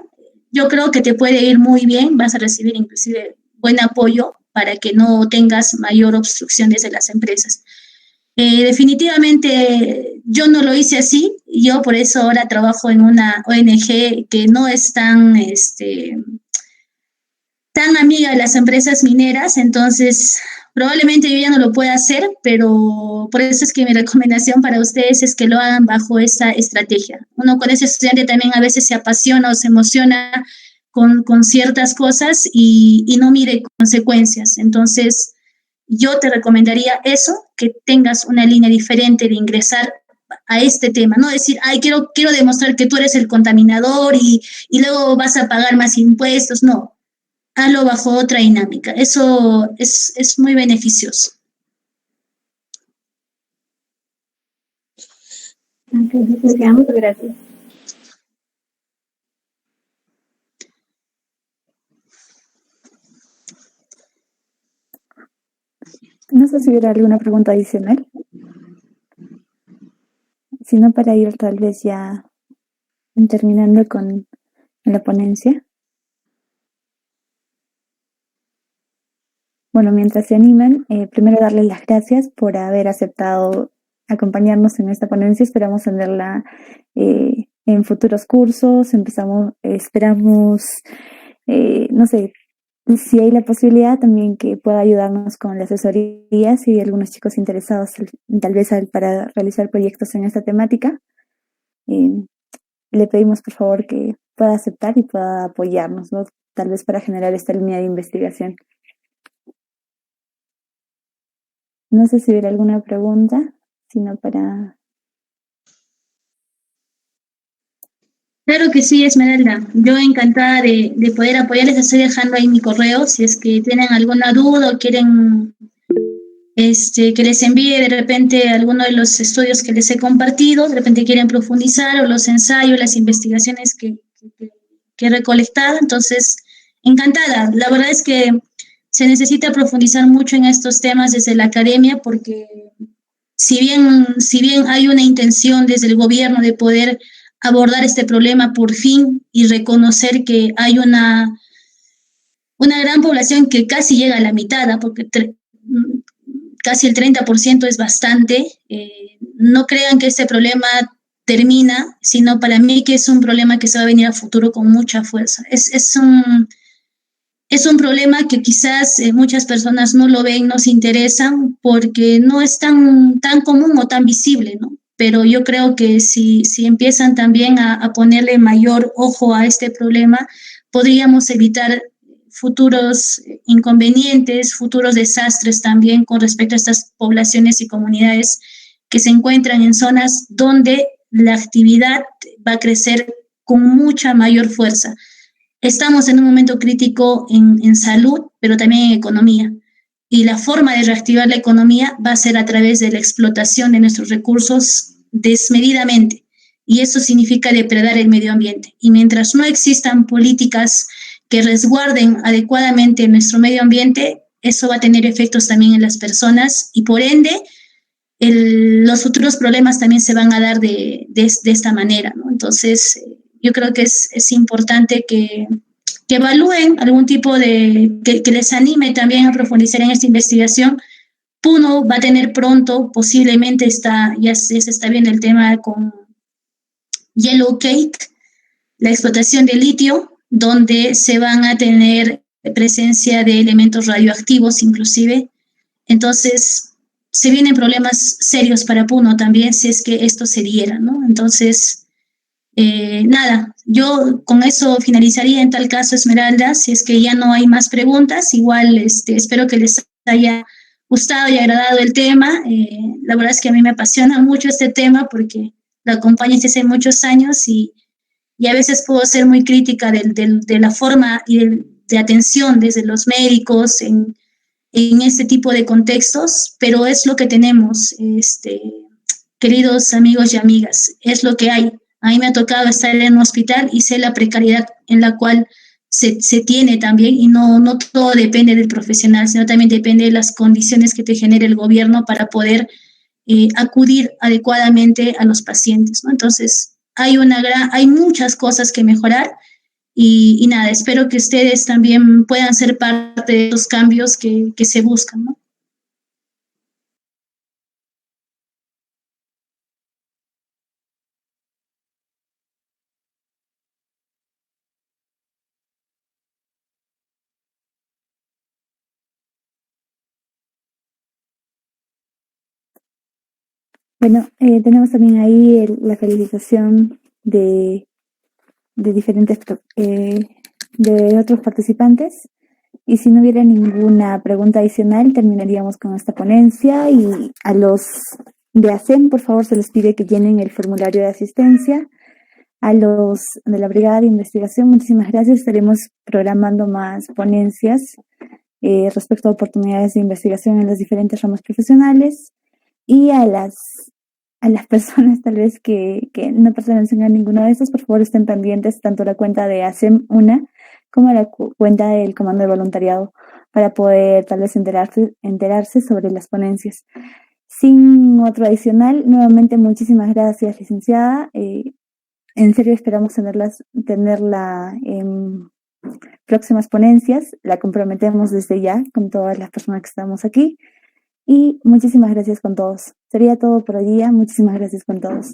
yo creo que te puede ir muy bien, vas a recibir inclusive buen apoyo para que no tengas mayor obstrucción desde las empresas. Definitivamente yo no lo hice así, yo por eso ahora trabajo en una ONG que no es tan amiga de las empresas mineras, entonces Probablemente yo ya no lo pueda hacer, pero por eso es que mi recomendación para ustedes es que lo hagan bajo esa estrategia. Uno con ese estudiante también a veces se apasiona o se emociona con ciertas cosas y no mire consecuencias. Entonces, yo te recomendaría eso, que tengas una línea diferente de ingresar a este tema, no decir, ay, quiero demostrar que tú eres el contaminador y luego vas a pagar más impuestos, no, hazlo bajo otra dinámica, eso es muy beneficioso. Muchas gracias. No sé si hubiera alguna pregunta adicional. Si no, para ir tal vez ya terminando con la ponencia. Bueno, mientras se animan, primero darles las gracias por haber aceptado acompañarnos en esta ponencia. Esperamos tenerla en futuros cursos. Esperamos, no sé, si hay la posibilidad también que pueda ayudarnos con la asesoría, si hay algunos chicos interesados tal vez para realizar proyectos en esta temática. Le pedimos por favor que pueda aceptar y pueda apoyarnos, ¿no? Tal vez para generar esta línea de investigación. No sé si hubiera alguna pregunta, sino para... Claro que sí, Esmeralda. Yo encantada de poder apoyarles. Estoy dejando ahí mi correo. Si es que tienen alguna duda o quieren que les envíe de repente alguno de los estudios que les he compartido, de repente quieren profundizar o los ensayos, las investigaciones que he recolectado. Entonces, encantada. La verdad es que se necesita profundizar mucho en estos temas desde la academia porque si bien hay una intención desde el gobierno de poder abordar este problema por fin y reconocer que hay una gran población que casi llega a la mitad, ¿no? Porque casi el 30% es bastante. No crean que este problema termina, sino para mí que es un problema que se va a venir a futuro con mucha fuerza. Es un problema que quizás muchas personas no lo ven, no se interesan porque no es tan común o tan visible, ¿no? Pero yo creo que si empiezan también a ponerle mayor ojo a este problema, podríamos evitar futuros inconvenientes, futuros desastres también con respecto a estas poblaciones y comunidades que se encuentran en zonas donde la actividad va a crecer con mucha mayor fuerza. Estamos en un momento crítico en salud, pero también en economía. Y la forma de reactivar la economía va a ser a través de la explotación de nuestros recursos desmedidamente. Y eso significa depredar el medio ambiente. Y mientras no existan políticas que resguarden adecuadamente nuestro medio ambiente, eso va a tener efectos también en las personas y por ende los futuros problemas también se van a dar de esta manera, ¿no? Entonces, yo creo que es importante que evalúen algún tipo que les anime también a profundizar en esta investigación. Puno va a tener pronto, posiblemente ya se está viendo el tema con Yellow Cake, la explotación de litio, donde se van a tener presencia de elementos radioactivos inclusive. Entonces, se vienen problemas serios para Puno también si es que esto se diera, ¿no? Entonces, nada, yo con eso finalizaría en tal caso, Esmeralda, si es que ya no hay más preguntas, igual espero que les haya gustado y agradado el tema. La verdad es que a mí me apasiona mucho este tema porque lo acompaño desde hace muchos años y a veces puedo ser muy crítica de la forma y de atención desde los médicos en este tipo de contextos, pero es lo que tenemos, queridos amigos y amigas, es lo que hay. A mí me ha tocado estar en un hospital y sé la precariedad en la cual se tiene también y no todo depende del profesional, sino también depende de las condiciones que te genere el gobierno para poder acudir adecuadamente a los pacientes, ¿no? Entonces, hay muchas cosas que mejorar y nada, espero que ustedes también puedan ser parte de los cambios que se buscan, ¿no? Bueno, tenemos también ahí la felicitación de diferentes, de otros participantes. Y si no hubiera ninguna pregunta adicional, terminaríamos con esta ponencia. Y a los de ASEM, por favor, se les pide que llenen el formulario de asistencia. A los de la Brigada de Investigación, muchísimas gracias. Estaremos programando más ponencias respecto a oportunidades de investigación en las diferentes ramas profesionales. Y a las personas tal vez que no pertenecen a ninguno de estos, por favor estén pendientes tanto la cuenta de ASEM UNA como la cuenta del Comando de Voluntariado para poder tal vez enterarse sobre las ponencias. Sin otro adicional, nuevamente muchísimas gracias, licenciada. En serio esperamos tenerla en próximas ponencias. La comprometemos desde ya con todas las personas que estamos aquí. Y muchísimas gracias con todos. Sería todo por hoy día. Muchísimas gracias con todos.